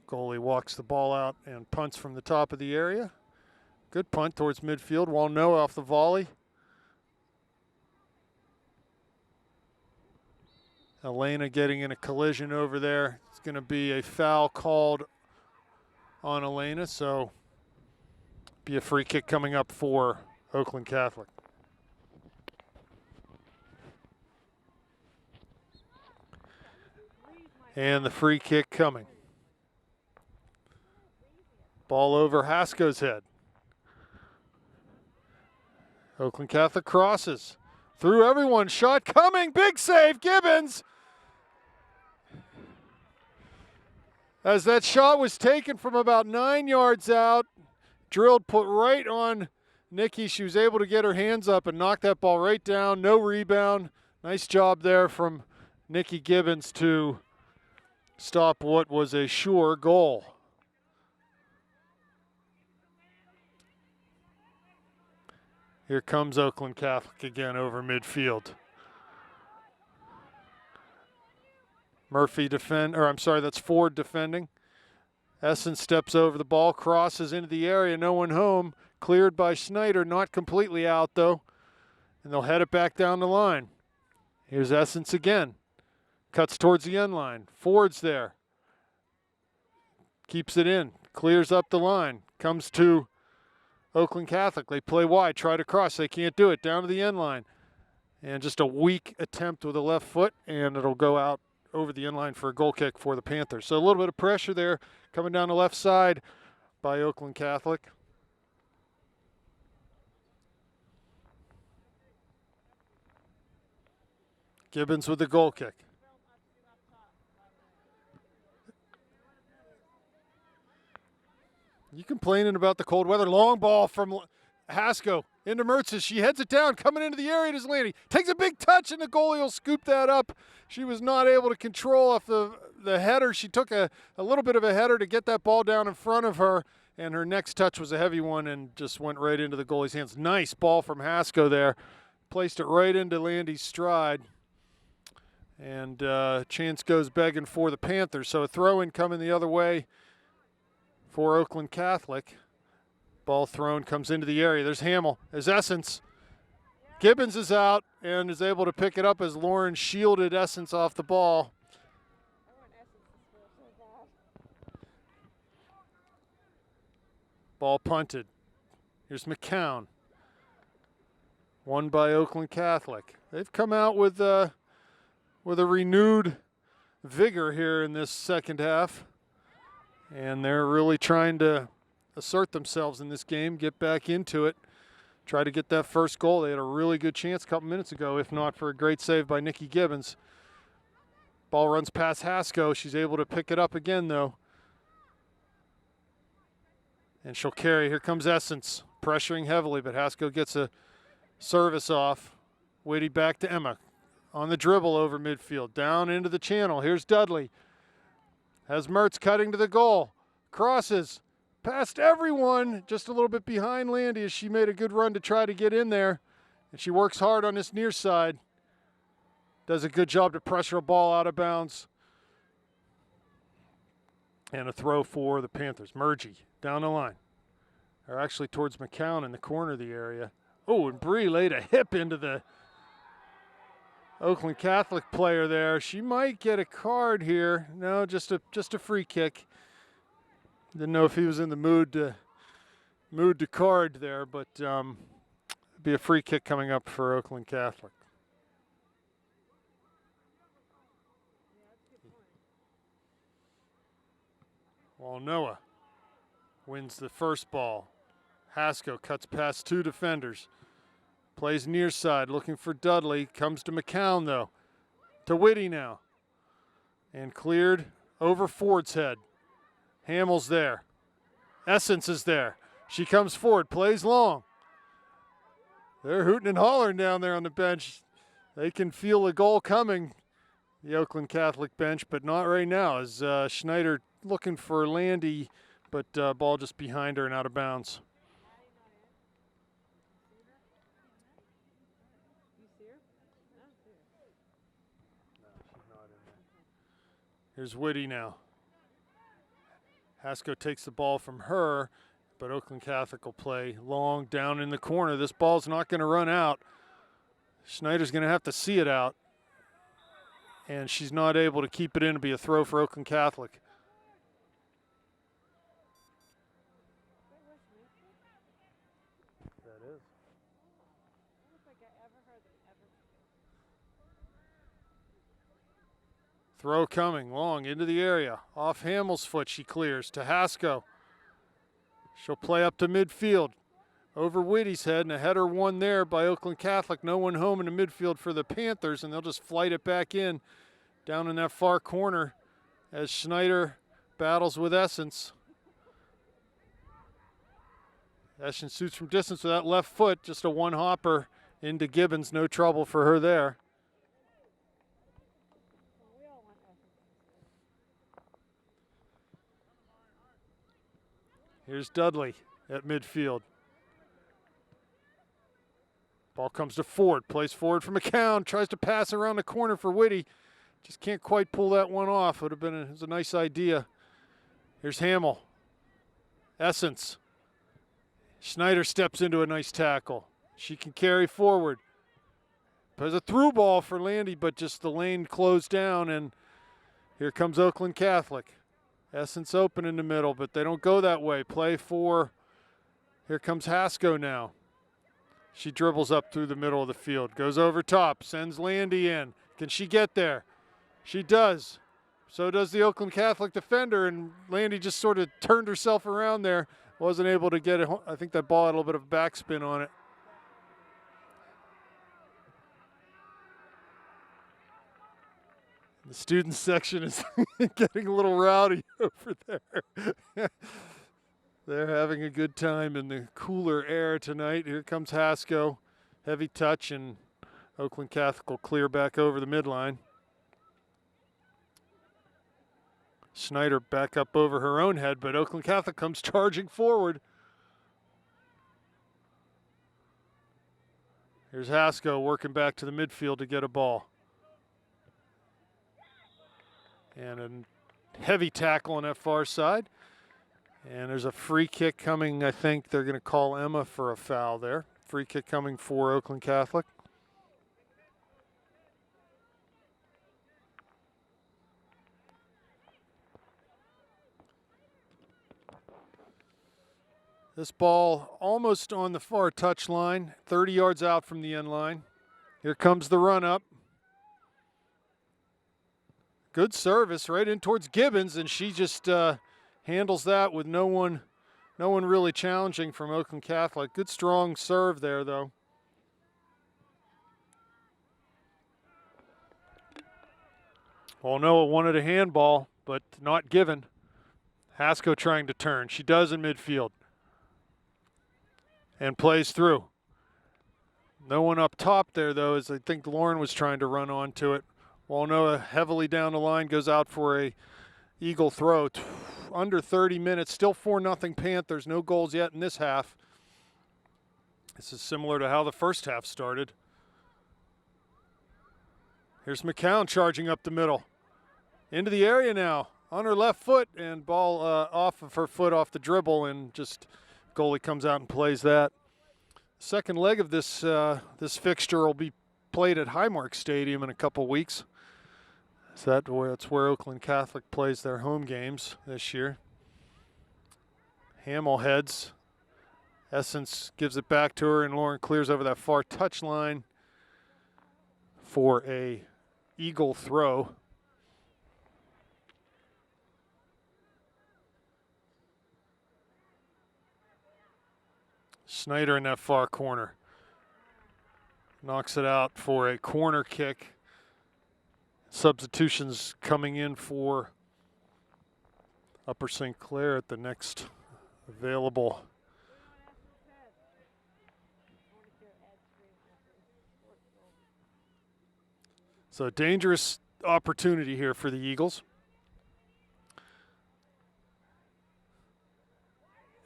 A: Goalie walks the ball out and punts from the top of the area. Good punt towards midfield. Walnoa off the volley. Elena getting in a collision over there. It's going to be a foul called on Elena, so Be a free kick coming up for Oakland Catholic. And the free kick coming. Ball over Hasko's head. Oakland Catholic crosses. Through everyone, shot coming, big save, Gibbons! As that shot was taken from about 9 yards out, drilled, put right on Nikki. She was able to get her hands up and knock that ball right down. No rebound. Nice job there from Nikki Gibbons to stop what was a sure goal. Here comes Oakland Catholic again over midfield. Murphy that's Ford defending. Essen steps over the ball, crosses into the area, no one home. Cleared by Schneider, not completely out though. And they'll head it back down the line. Here's Essence again. Cuts towards the end line. Ford's there. Keeps it in, clears up the line. Comes to Oakland Catholic. They play wide, try to cross. They can't do it. Down to the end line. And just a weak attempt with the left foot, and it'll go out over the end line for a goal kick for the Panthers. So a little bit of pressure there coming down the left side by Oakland Catholic. Gibbons with the goal kick. You complaining about the cold weather. Long ball from Hasko into Mertzes. She heads it down, coming into the area to Zlandi. Takes a big touch, and the goalie will scoop that up. She was not able to control off the header. She took a little bit of a header to get that ball down in front of her, and her next touch was a heavy one and just went right into the goalie's hands. Nice ball from Hasko there. Placed it right into Landy's stride. And chance goes begging for the Panthers. So a throw-in coming the other way for Oakland Catholic. Ball thrown, comes into the area. There's Hamill. There's Essence. Gibbons is out and is able to pick it up as Lauren shielded Essence off the ball. Ball punted. Here's McCown. Won by Oakland Catholic. They've come out with a renewed vigor here in this second half. And they're really trying to assert themselves in this game, get back into it, try to get that first goal. They had a really good chance a couple minutes ago, if not for a great save by Nikki Gibbons. Ball runs past Hasko. She's able to pick it up again, though. And she'll carry. Here comes Essence, pressuring heavily, but Hasko gets a service off. Whitty back to Emma. On the dribble over midfield, down into the channel. Here's Dudley. Has Mertz cutting to the goal. Crosses past everyone, just a little bit behind Landy as she made a good run to try to get in there. And she works hard on this near side. Does a good job to pressure a ball out of bounds. And a throw for the Panthers. Murgy down the line. Or actually towards McCown in the corner of the area. Oh, and Bree laid a hip into the Oakland Catholic player there. She might get a card here. No, just a free kick. Didn't know if he was in the mood to card there, but be a free kick coming up for Oakland Catholic. Well, Noah wins the first ball. Hasko cuts past two defenders. Plays near side, looking for Dudley. Comes to McCown, though. To Whitty now. And cleared over Ford's head. Hamill's there. Essence is there. She comes forward, plays long. They're hooting and hollering down there on the bench. They can feel the goal coming, the Oakland Catholic bench, but not right now, as Schneider looking for Landy, but ball just behind her and out of bounds. Here's Whitty now. Hasko takes the ball from her, but Oakland Catholic will play long down in the corner. This ball's not going to run out. Schneider's going to have to see it out. And she's not able to keep it in to be a throw for Oakland Catholic. Throw coming long into the area. Off Hamill's foot, she clears to Hasko. She'll play up to midfield. Over Whitty's head, and a header won there by Oakland Catholic. No one home in the midfield for the Panthers, and they'll just flight it back in down in that far corner as Schneider battles with Essence. Essence shoots from distance with that left foot, just a one-hopper into Gibbons. No trouble for her there.
C: We all want Essence.
A: Here's Dudley at midfield. Ball comes to Ford, plays forward for McCown, tries to pass around the corner for Whitty. Just can't quite pull that one off. It was a nice idea. Here's Hamill. Essence. Schneider steps into a nice tackle. She can carry forward. There's a through ball for Landy, but just the lane closed down, and here comes Oakland Catholic. Essence open in the middle, but they don't go that way. Play for, here comes Hasko now. She dribbles up through the middle of the field, goes over top, sends Landy in. Can she get there? She does. So does the Oakland Catholic defender, and Landy just sort of turned herself around there. Wasn't able to get it. I think that ball had a little bit of backspin on it. The student section is getting a little rowdy over there. They're having a good time in the cooler air tonight. Here comes Hasko. Heavy touch, and Oakland Catholic will clear back over the midline. Schneider back up over her own head, but Oakland Catholic comes charging forward. Here's Hasko working back to the midfield to get a ball. And a heavy tackle on that far side. And there's a free kick coming. I think they're going to call Emma for a foul there. Free kick coming for Oakland Catholic. This ball almost on the far touch line, 30 yards out from the end line. Here comes the run up. Good service right in towards Gibbons, and she just handles that with no one really challenging from Oakland Catholic. Good strong serve there, though. Well, Noah wanted a handball, but not given. Hasko trying to turn. She does in midfield. And plays through. No one up top there, though, as I think Lauren was trying to run onto it. Well, Noah heavily down the line goes out for a Eagle throw. Under 30 minutes, still 4-0 Panthers. No goals yet in this half. This is similar to how the first half started. Here's McCown charging up the middle. Into the area now. On her left foot, and ball off of her foot off the dribble, and just goalie comes out and plays that. Second leg of this this fixture will be played at Highmark Stadium in a couple weeks. So that's where Oakland Catholic plays their home games this year. Hamill heads. Essence gives it back to her, and Lauren clears over that far touch line for a Eagle throw. Schneider in that far corner. Knocks it out for a corner kick. Substitutions coming in for Upper St. Clair at the next available. So dangerous opportunity here for the Eagles.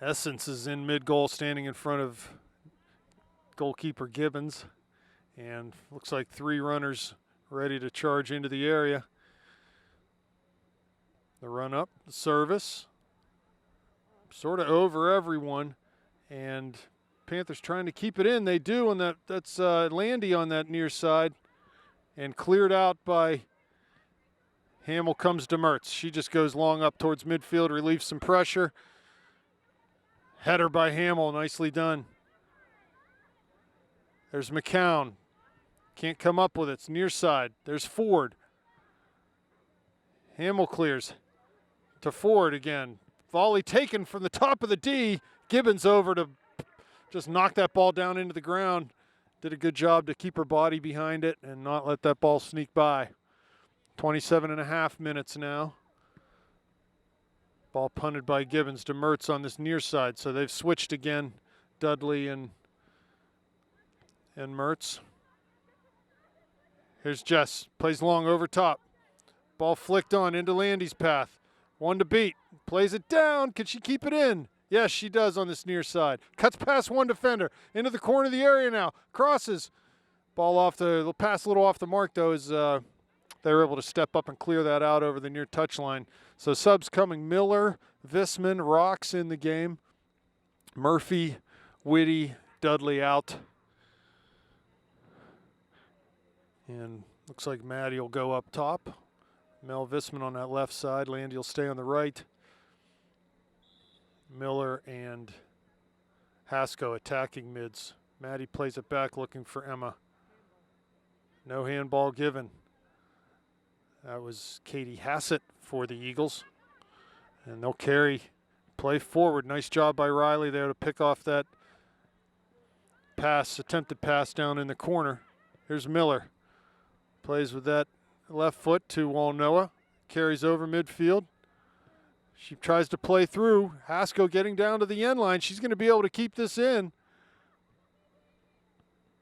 A: Essence is in mid-goal, standing in front of goalkeeper Gibbons. And looks like 3 runners ready to charge into the area. The run up, the service, sort of over everyone. And Panthers trying to keep it in. They do, and that's Landy on that near side. And cleared out by Hamill. Comes to Mertz. She just goes long up towards midfield, relieves some pressure. Header by Hamill, nicely done. There's McCown. Can't come up with it. It's near side. There's Ford. Hamill clears to Ford again. Volley taken from the top of the D. Gibbons over to just knock that ball down into the ground. Did a good job to keep her body behind it and not let that ball sneak by. 27.5 minutes now. Ball punted by Gibbons to Mertz on this near side. So they've switched again, Dudley and Mertz. Here's Jess, plays long over top. Ball flicked on into Landy's path. One to beat, plays it down. Can she keep it in? Yes, she does on this near side. Cuts past one defender, into the corner of the area now. Crosses. Ball off the pass a little off the mark though as they were able to step up and clear that out over the near touchline. So subs coming, Miller, Visman, Rocks in the game. Murphy, Whitty, Dudley out. And looks like Maddie will go up top. Mel Visman on that left side. Landy will stay on the right. Miller and Haskell attacking mids. Maddie plays it back looking for Emma. No handball given. That was Katie Hassett for the Eagles. And they'll carry play forward. Nice job by Riley there to pick off that pass, attempted pass down in the corner. Here's Miller. Plays with that left foot to Walnoa. Carries over midfield. She tries to play through. Haskell getting down to the end line. She's going to be able to keep this in.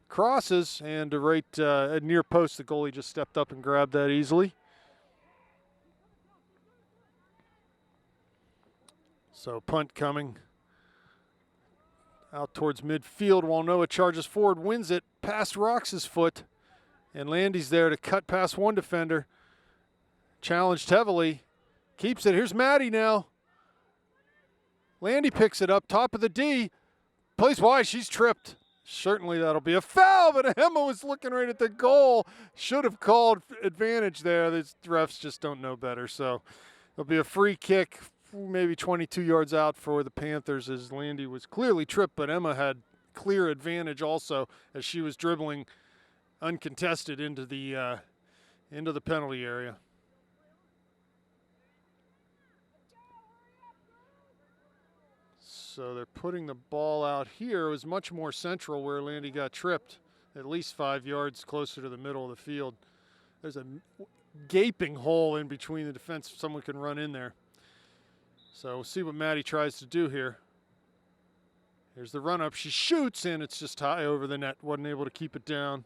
A: Crosses and right at near post. The goalie just stepped up and grabbed that easily. So punt coming out towards midfield. Walnoa charges forward, wins it past Rox's foot. And Landy's there to cut past one defender. Challenged heavily. Keeps it. Here's Maddie now. Landy picks it up, top of the D. Plays wide. She's tripped. Certainly that'll be a foul, but Emma was looking right at the goal. Should have called advantage there. The refs just don't know better. So it'll be a free kick, maybe 22 yards out for the Panthers as Landy was clearly tripped, but Emma had clear advantage also as she was dribbling uncontested into the penalty area. So they're putting the ball out here. It was much more central where Landy got tripped, at least 5 yards closer to the middle of the field. There's a gaping hole in between the defense. Someone can run in there. So we'll see what Maddie tries to do here. Here's the run up. She shoots and it's just high over the net. Wasn't able to keep it down.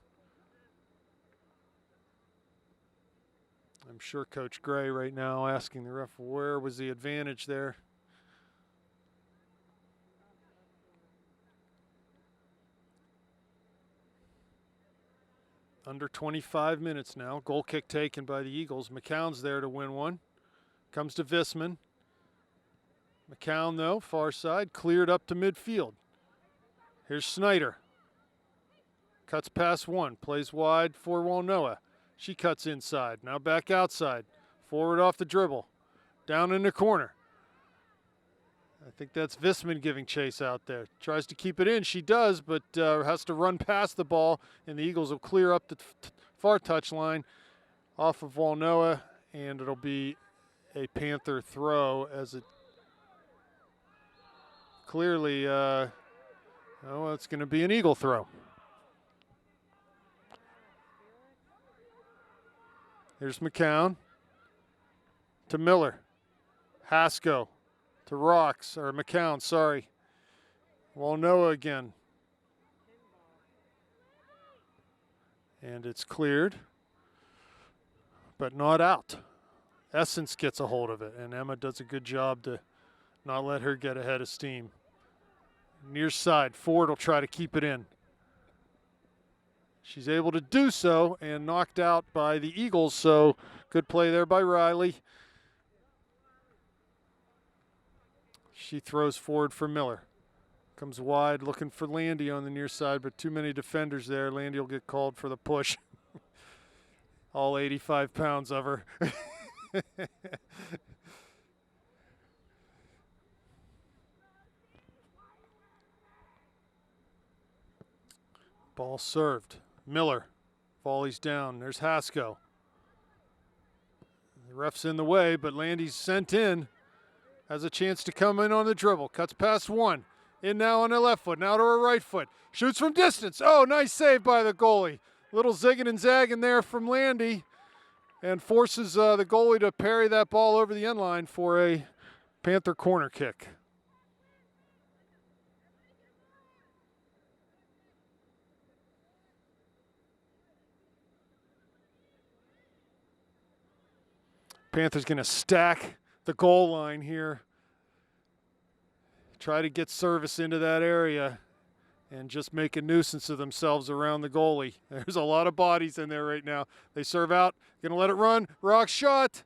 A: I'm sure Coach Gray right now asking the ref where was the advantage there. Under 25 minutes now. Goal kick taken by the Eagles. McCown's there to win one. Comes to Visman. McCown, though, far side, cleared up to midfield. Here's Snyder. Cuts past one. Plays wide for Walnoa. She cuts inside. Now back outside. Forward off the dribble. Down in the corner. I think that's Visman giving chase out there. Tries to keep it in. She does, but has to run past the ball, and the Eagles will clear up the far touch line off of Walnoa, and it'll be a Panther throw as it clearly, it's going to be an Eagle throw. Here's McCown to Miller. Haskell. To Rocks, or McCown, sorry. Walnoa again. And it's cleared, but not out. Essence gets a hold of it, and Emma does a good job to not let her get ahead of steam. Near side, Ford will try to keep it in. She's able to do so and knocked out by the Eagles, so good play there by Riley. She throws forward for Miller. Comes wide looking for Landy on the near side, but too many defenders there. Landy will get called for the push. All 85 pounds of her. Ball served. Miller volleys down. There's Haskell. The ref's in the way, but Landy's sent in. Has a chance to come in on the dribble. Cuts past one. In now on her left foot. Now to her right foot. Shoots from distance. Oh, nice save by the goalie. Little zigging and zagging there from Landy. And forces the goalie to parry that ball over the end line for a Panther corner kick. Panthers going to stack the goal line here. Try to get service into that area and just make a nuisance of themselves around the goalie. There's a lot of bodies in there right now. They serve out, going to let it run. Rock shot.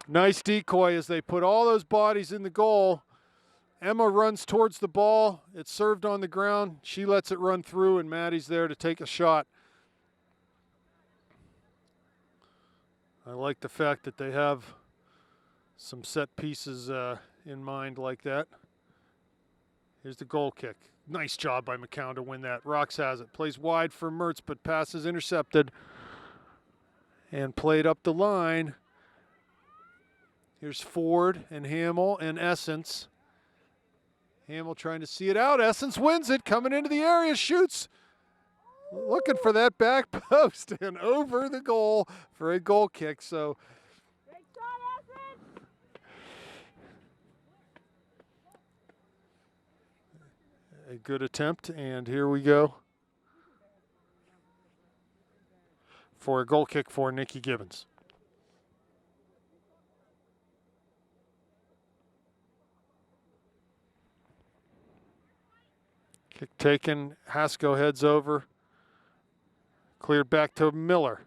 A: Nice decoy as they put all those bodies in the goal. Emma runs towards the ball. It's served on the ground. She lets it run through, and Maddie's there to take a shot. I like the fact that they have some set pieces in mind like that. Here's the goal kick. Nice job by McCown to win that. Rocks has it. Plays wide for Mertz, but pass is intercepted and played up the line. Here's Ford and Hamill and Essence. Hamill trying to see it out. Essence wins it. Coming into the area. Shoots. Looking for that back post and over the goal for a goal kick. So
C: Great shot, Essence!
A: a good attempt, and here we go for a goal kick for Nikki Gibbons. Kick taken. Haskell heads over. Cleared back to Miller.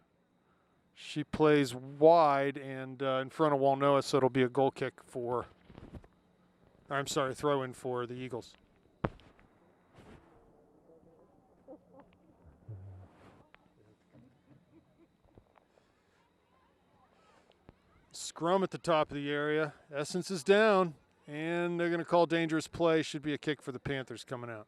A: She plays wide and in front of Walnoa, so it'll be a goal kick for, I'm sorry, throw in for the Eagles. Scrum at the top of the area. Essence is down, and they're going to call dangerous play. Should be a kick for the Panthers coming out.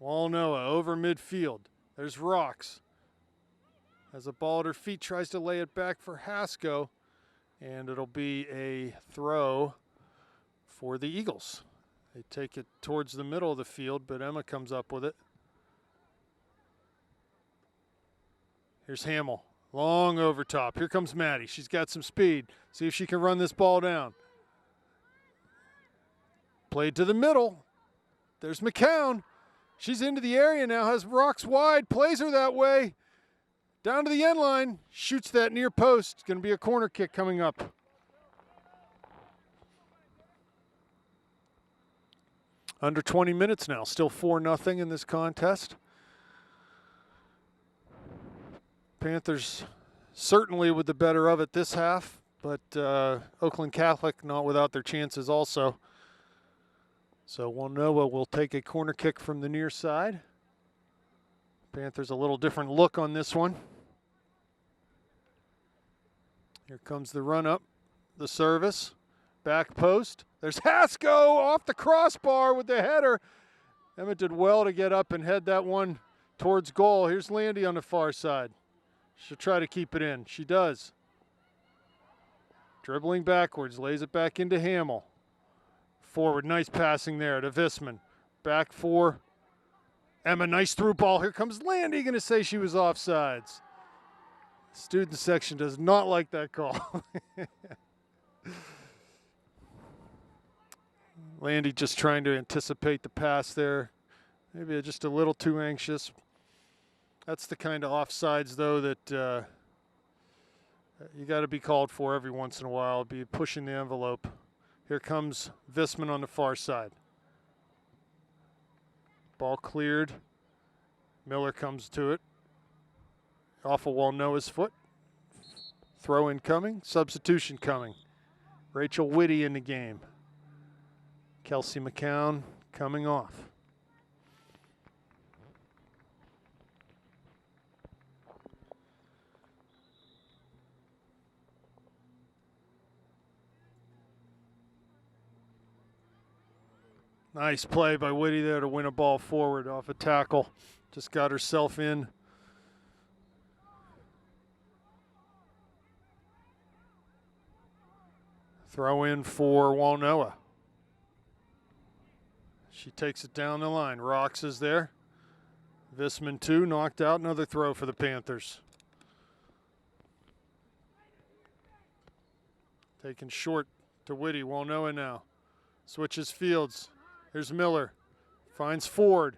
A: Walnoa over midfield. There's Rocks. Has a ball at her feet, tries to lay it back for Haskell, and it'll be a throw for the Eagles. They take it towards the middle of the field, but Emma comes up with it. Here's Hamill. Long over top. Here comes Maddie. She's got some speed. See if she can run this ball down. Played to the middle. There's McCown. She's into the area now, has Rocks wide, plays her that way. Down to the end line, shoots that near post. It's going to be a corner kick coming up. Under 20 minutes now, still 4-0 in this contest. Panthers certainly with the better of it this half, but Oakland Catholic not without their chances also. So Walnoa will take a corner kick from the near side. Panthers a little different look on this one. Here comes the run up, the service, back post. There's Haskell off the crossbar with the header. Emmett did well to get up and head that one towards goal. Here's Landy on the far side. She'll try to keep it in. She does. Dribbling backwards, lays it back into Hamill. Forward, nice passing there to Visman. Back for Emma, nice through ball. Here comes Landy, going to say she was offsides. Student section does not like that call. Landy just trying to anticipate the pass there. Maybe just a little too anxious. That's the kind of offsides, though, that you got to be called for every once in a while, be pushing the envelope. Here comes Visman on the far side. Ball cleared. Miller comes to it. Off of Walnoa's foot. Throw in coming. Substitution coming. Rachel Whitty in the game. Kelsey McCown coming off. Nice play by Whitty there to win a ball forward off a tackle. Just got herself in. Throw in for Walnoa. She takes it down the line. Rocks is there. Visman 2 knocked out. Another throw for the Panthers. Taken short to Whitty. Walnoa now. Switches fields. Here's Miller. Finds Ford.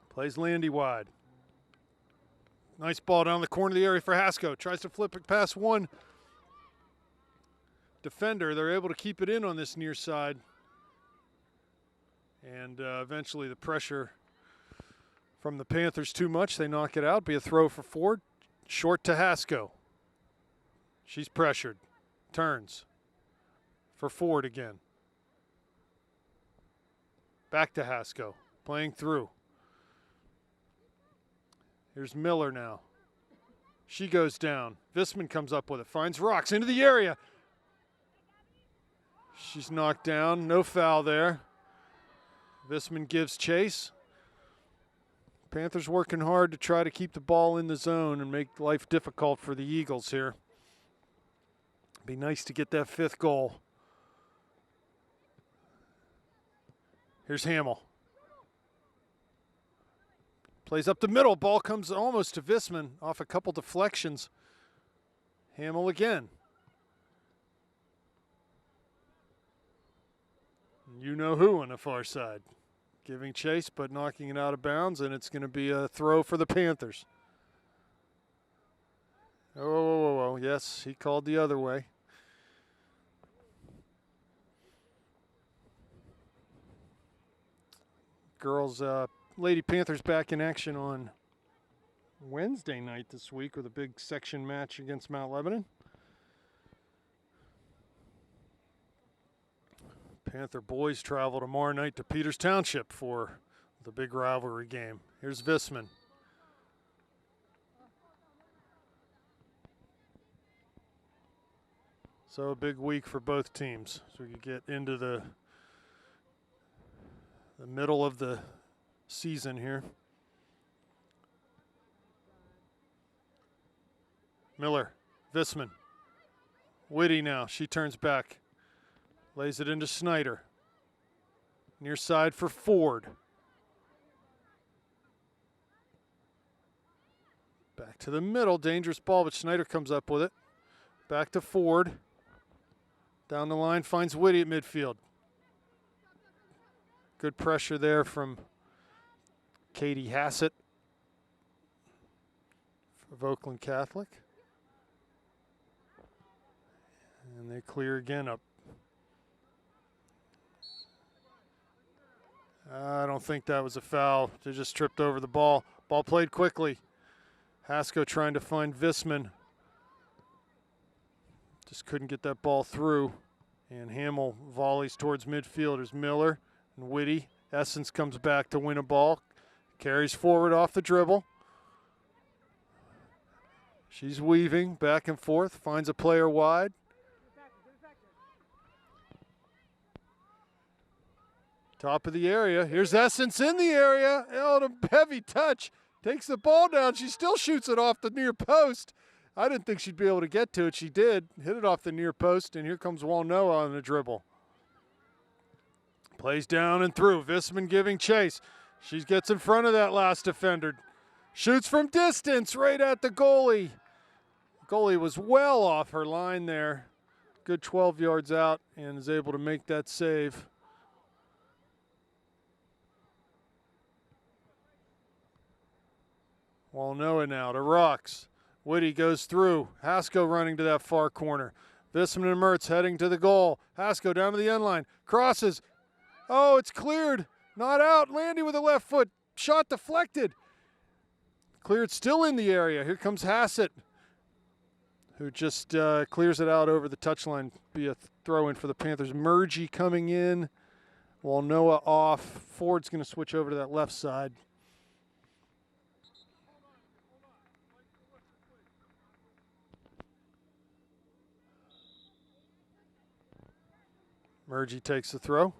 A: Plays Landy wide. Nice ball down the corner of the area for Haskell. Tries to flip it past one defender. They're able to keep it in on this near side. And eventually the pressure from the Panthers too much. They knock it out. Be a throw for Ford. Short to Haskell. She's pressured. Turns. For Ford again. Back to Haskell. Playing through. Here's Miller now. She goes down. Visman comes up with it. Finds Rocks into the area. She's knocked down. No foul there. Visman gives chase. Panthers working hard to try to keep the ball in the zone and make life difficult for the Eagles here. Be nice to get that 5th goal. Here's Hamill. Plays up the middle. Ball comes almost to Visman off a couple deflections. Hamill again. You know who on the far side. Giving chase but knocking it out of bounds, and it's going to be a throw for the Panthers. Oh, yes, he called the other way. Girls, Lady Panthers back in action on Wednesday night this week with a big section match against Mount Lebanon. Panther boys travel tomorrow night to Peters Township for the big rivalry game. Here's Visman. So a big week for both teams. So we can get into the middle of the season here. Miller, Visman. Whitty now, she turns back. Lays it into Snyder. Near side for Ford. Back to the middle, dangerous ball, but Snyder comes up with it. Back to Ford. Down the line, finds Whitty at midfield. Good pressure there from Katie Hassett of Oakland Catholic. And they clear again up. I don't think that was a foul. They just tripped over the ball. Ball played quickly. Haskell trying to find Visman. Just couldn't get that ball through. And Hamill volleys towards midfield. There's Miller and Whitty. Essence comes back to win a ball. Carries forward off the dribble. She's weaving back and forth. Finds a player wide. Top of the area. Here's Essence in the area. Oh, a heavy touch. Takes the ball down. She still shoots it off the near post. I didn't think she'd be able to get to it. She did. Hit it off the near post, and here comes Walnoa on the dribble. Plays down and through. Visman giving chase. She gets in front of that last defender. Shoots from distance right at the goalie. Goalie was well off her line there. Good 12 yards out and is able to make that save. Walnoa now to Rocks. Whitty goes through. Haskell running to that far corner. Visman and Mertz heading to the goal. Haskell down to the end line. Crosses. Oh, it's cleared. Not out. Landy with the left foot. Shot deflected. Cleared still in the area. Here comes Hassett, who just clears it out over the touchline. Be a throw in for the Panthers. Murgy coming in. Walnoa off. Ford's going to switch over to that left side. Murgy takes the throw.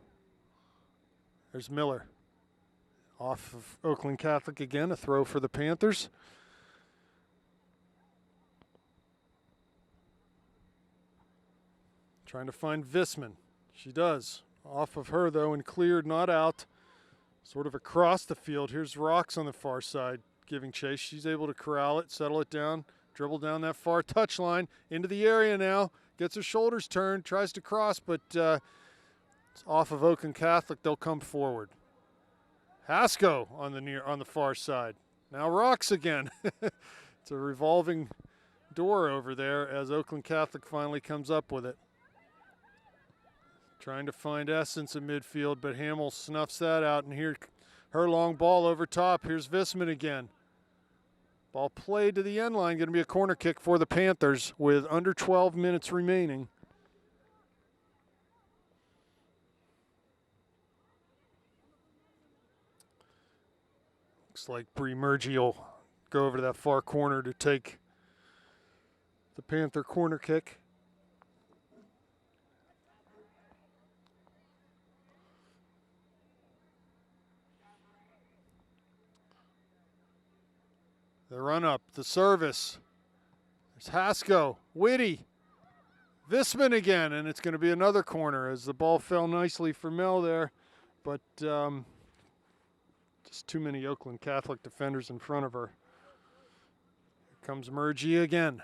A: There's Miller. Off of Oakland Catholic again, a throw for the Panthers. Trying to find Visman. She does. Off of her, though, and cleared, not out. Sort of across the field. Here's Rocks on the far side giving chase. She's able to corral it, settle it down, dribble down that far touchline into the area now. Gets her shoulders turned, tries to cross, but it's off of Oakland Catholic. They'll come forward. Hasko on the far side. Now Rocks again. It's a revolving door over there as Oakland Catholic finally comes up with it. Trying to find Essence in midfield, but Hamill snuffs that out, and here her long ball over top. Here's Visman again. Ball played to the end line, going to be a corner kick for the Panthers with under 12 minutes remaining. Looks like Bree Murgy will go over to that far corner to take the Panther corner kick. The run up, the service. There's Hasko, Whitty, Visman again, and it's going to be another corner as the ball fell nicely for Mel there, but just too many Oakland Catholic defenders in front of her. Here comes Murgy again.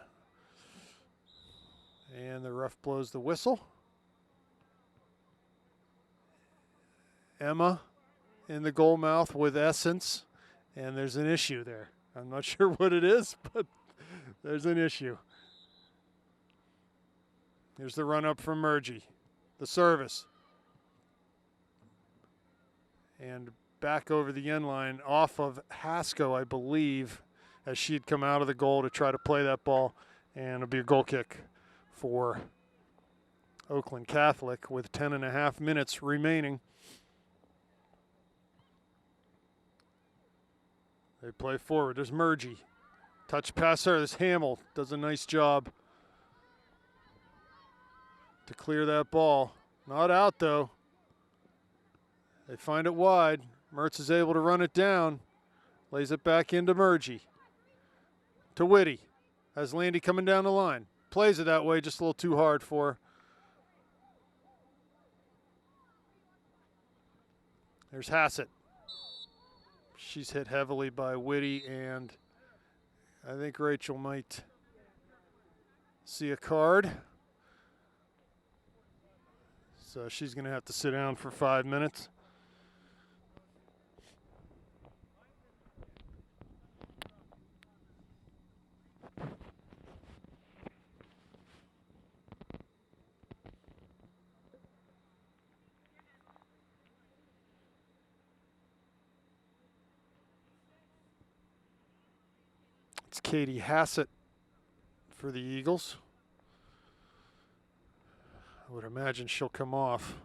A: And the ref blows the whistle. Emma in the goal mouth with Essence, and there's an issue there. I'm not sure what it is, but there's an issue. Here's the run up from Murgy. The service. And back over the end line off of Hasko, I believe, as she had come out of the goal to try to play that ball. And it'll be a goal kick for Oakland Catholic with 10.5 minutes remaining. They play forward. There's Murgy. Touch pass her. This Hamill does a nice job to clear that ball. Not out, though. They find it wide. Mertz is able to run it down. Lays it back into Murgy. To Whitty. Has Landy coming down the line. Plays it that way, just a little too hard for her. There's Hassett. She's hit heavily by Whitty, and I think Rachel might see a card. So she's going to have to sit down for 5 minutes. It's Katie Hassett for the Eagles. I would imagine she'll come off.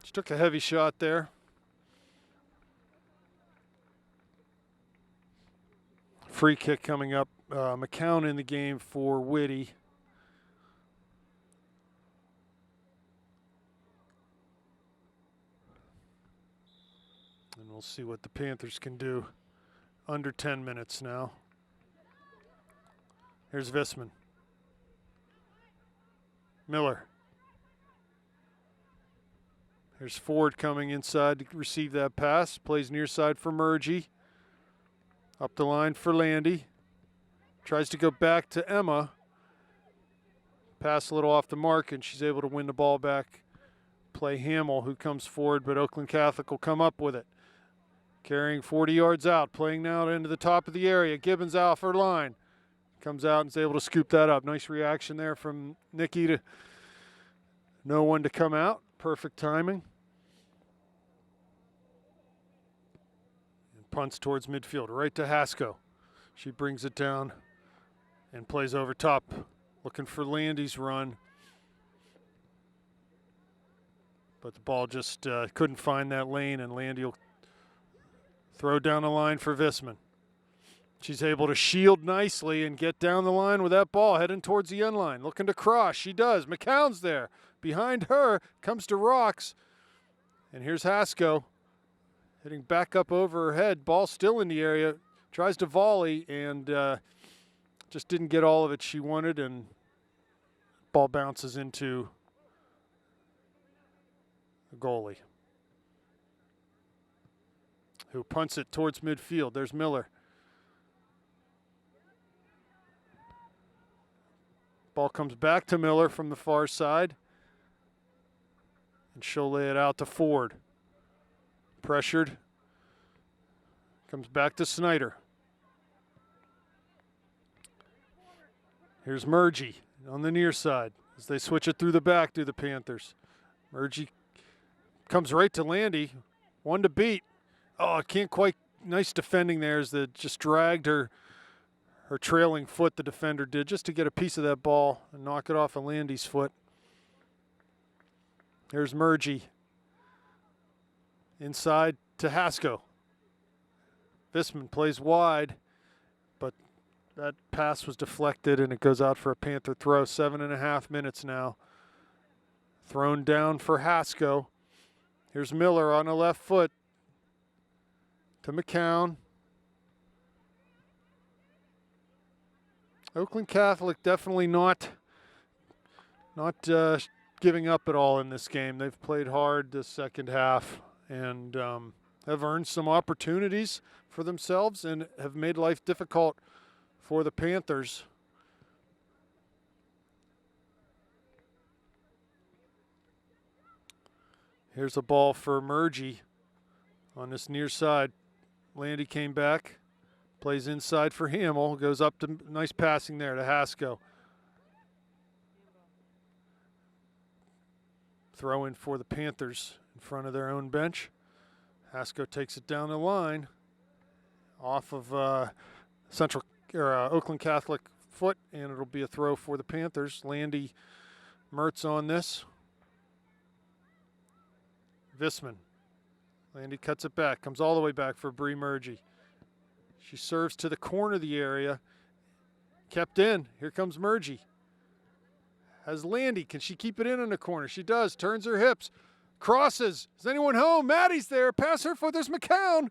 A: She took a heavy shot there. Free kick coming up. McCown in the game for Whitty. And we'll see what the Panthers can do. Under 10 minutes now. Here's Visman. Miller. Here's Ford coming inside to receive that pass. Plays near side for Murgy. Up the line for Landy. Tries to go back to Emma. Pass a little off the mark, and she's able to win the ball back. Play Hamill, who comes forward, but Oakland Catholic will come up with it. Carrying 40 yards out, playing now into the top of the area. Gibbons off her line. Comes out and is able to scoop that up. Nice reaction there from Nikki to no one to come out. Perfect timing. And punts towards midfield, right to Hasko. She brings it down and plays over top. Looking for Landy's run. But the ball just couldn't find that lane, and Landy will Throw down the line for Visman. She's able to shield nicely and get down the line with that ball, heading towards the end line. Looking to cross. She does. McCown's there. Behind her comes to Rocks. And here's Hasko hitting back up over her head. Ball still in the area. Tries to volley and just didn't get all of it she wanted, and ball bounces into the goalie, who punts it towards midfield. There's Miller. Ball comes back to Miller from the far side, and she'll lay it out to Ford. Pressured. Comes back to Snyder. Here's Murgy on the near side as they switch it through the back to the Panthers. Murgy comes right to Landy. One to beat. Oh, can't quite. Nice defending there as that just dragged her trailing foot, the defender did, just to get a piece of that ball and knock it off of Landy's foot. Here's Murgy. Inside to Hasko. Visman plays wide, but that pass was deflected and it goes out for a Panther throw. 7.5 minutes now. Thrown down for Hasko. Here's Miller on the left foot to McCown. Oakland Catholic definitely not giving up at all in this game. They've played hard this second half and have earned some opportunities for themselves and have made life difficult for the Panthers. Here's a ball for Murgy on this near side. Landy came back, plays inside for Hamill, goes up to nice passing there to Hasko. Throw in for the Panthers in front of their own bench. Hasko takes it down the line off of Oakland Catholic foot, and it'll be a throw for the Panthers. Landy Mertz on this. Visman. Landy cuts it back, comes all the way back for Bree Murgy. She serves to the corner of the area. Kept in. Here comes Murgy. Has Landy. Can she keep it in the corner? She does. Turns her hips. Crosses. Is anyone home? Maddie's there. Pass her foot. There's McCown.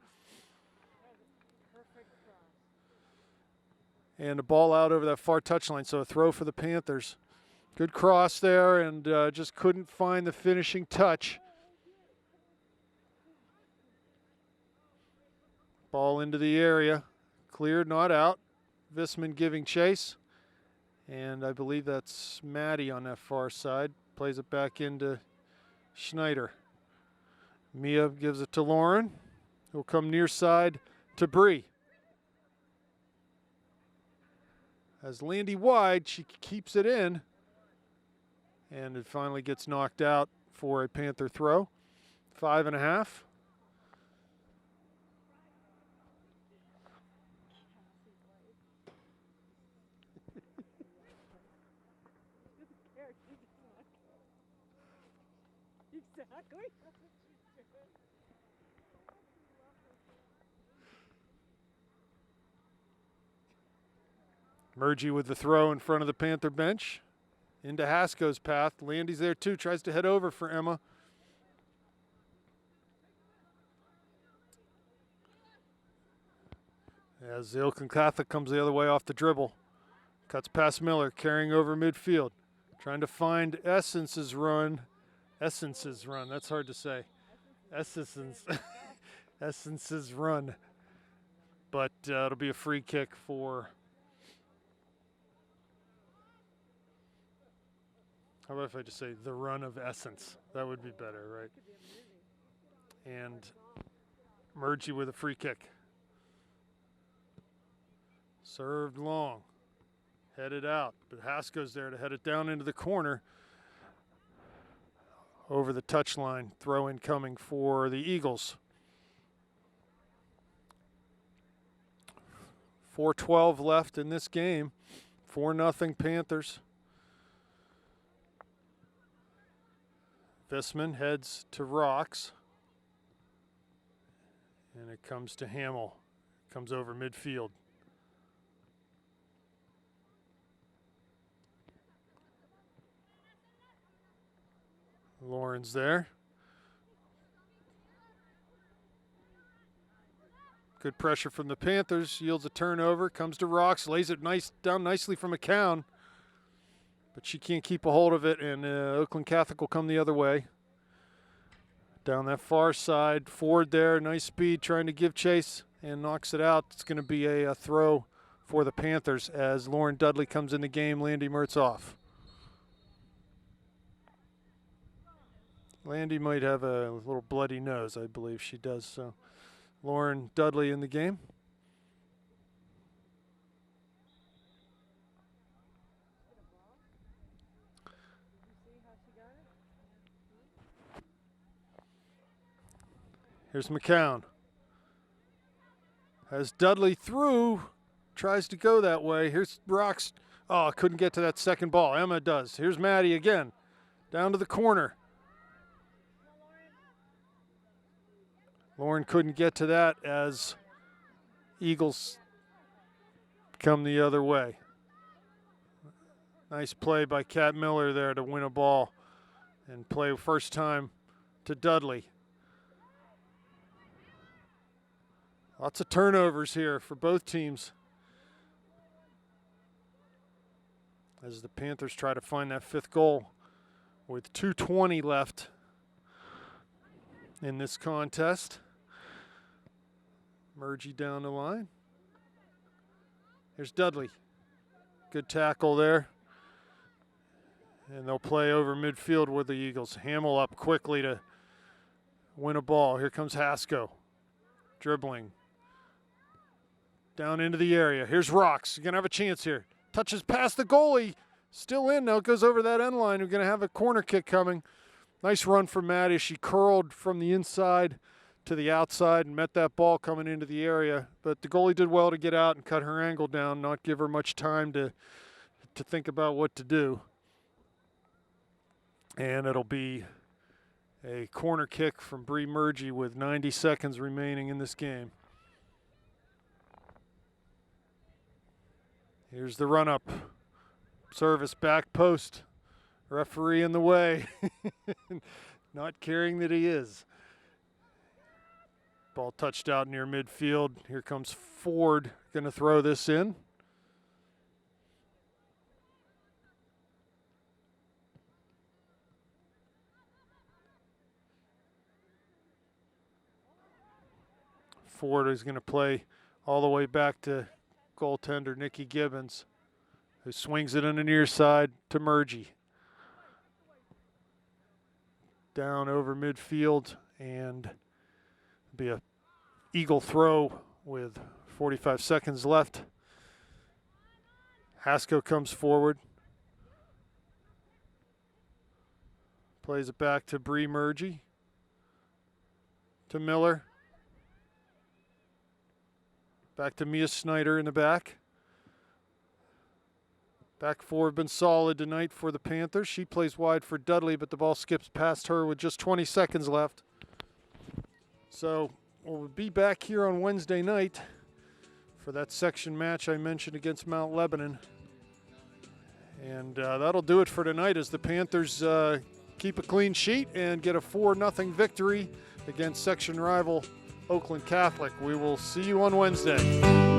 A: And the ball out over that far touchline, so a throw for the Panthers. Good cross there, and just couldn't find the finishing touch. Ball into the area. Cleared, not out. Visman giving chase. And I believe that's Maddie on that far side. Plays it back into Schneider. Mia gives it to Lauren, who'll come near side to Bree. As Landy wide, she keeps it in. And it finally gets knocked out for a Panther throw. 5.5.
C: Exactly.
A: Murgy with the throw in front of the Panther bench. Into Hasko's path. Landy's there too. Tries to head over for Emma. As the Oakland Catholic comes the other way off the dribble. Cuts past Miller, carrying over midfield. Trying to find Essence's run. Essence's run. That's hard to say. Essence's run. But it'll be a free kick for... How about if I just say the run of Essence? That would be better, right? And Murgy with a free kick. Served long. Headed out. But Hasko's there to head it down into the corner. Over the touchline. Throw in coming for the Eagles. 4:12 left in this game. 4-0 Panthers. Visman heads to Rocks. And it comes to Hamill. Comes over midfield. Lauren's there. Good pressure from the Panthers. Yields a turnover. Comes to Rocks. Lays it down nicely from McCown. But she can't keep a hold of it, and Oakland Catholic will come the other way. Down that far side. Ford there. Nice speed, trying to give chase, and knocks it out. It's going to be a throw for the Panthers as Lauren Dudley comes in the game. Landy Mertz off. Landy might have a little bloody nose. I believe she does. So Lauren Dudley in the game. Here's McCown. Has Dudley through. Tries to go that way. Here's Rocks. Oh, couldn't get to that second ball. Emma does. Here's Maddie again. Down to the corner. Lauren couldn't get to that as Eagles come the other way. Nice play by Kat Miller there to win a ball and play first time to Dudley. Lots of turnovers here for both teams as the Panthers try to find that fifth goal with 2:20 left in this contest. Murgy down the line. Here's Dudley. Good tackle there. And they'll play over midfield with the Eagles. Hamill up quickly to win a ball. Here comes Hasko. Dribbling. Down into the area. Here's Rocks. You're going to have a chance here. Touches past the goalie. Still in now. Goes over that end line. We're going to have a corner kick coming. Nice run from Maddie. She curled from the inside to the outside and met that ball coming into the area. But the goalie did well to get out and cut her angle down, not give her much time to think about what to do. And it'll be a corner kick from Bree Murgy with 90 seconds remaining in this game. Here's the run-up. Service back post. Referee in the way. Not caring that he is. Ball touched out near midfield. Here comes Ford, going to throw this in. Ford is going to play all the way back to goaltender Nikki Gibbons, who swings it on the near side to Murgy. Down over midfield, and be a Eagle throw with 45 seconds left. Hasko comes forward. Plays it back to Bree Murgy. To Miller. Back to Mia Snyder in the back. Back four have been solid tonight for the Panthers. She plays wide for Dudley, but the ball skips past her with just 20 seconds left. So we'll be back here on Wednesday night for that section match I mentioned against Mount Lebanon. And that'll do it for tonight as the Panthers keep a clean sheet and get a 4-0 victory against section rival Oakland Catholic. We will see you on Wednesday.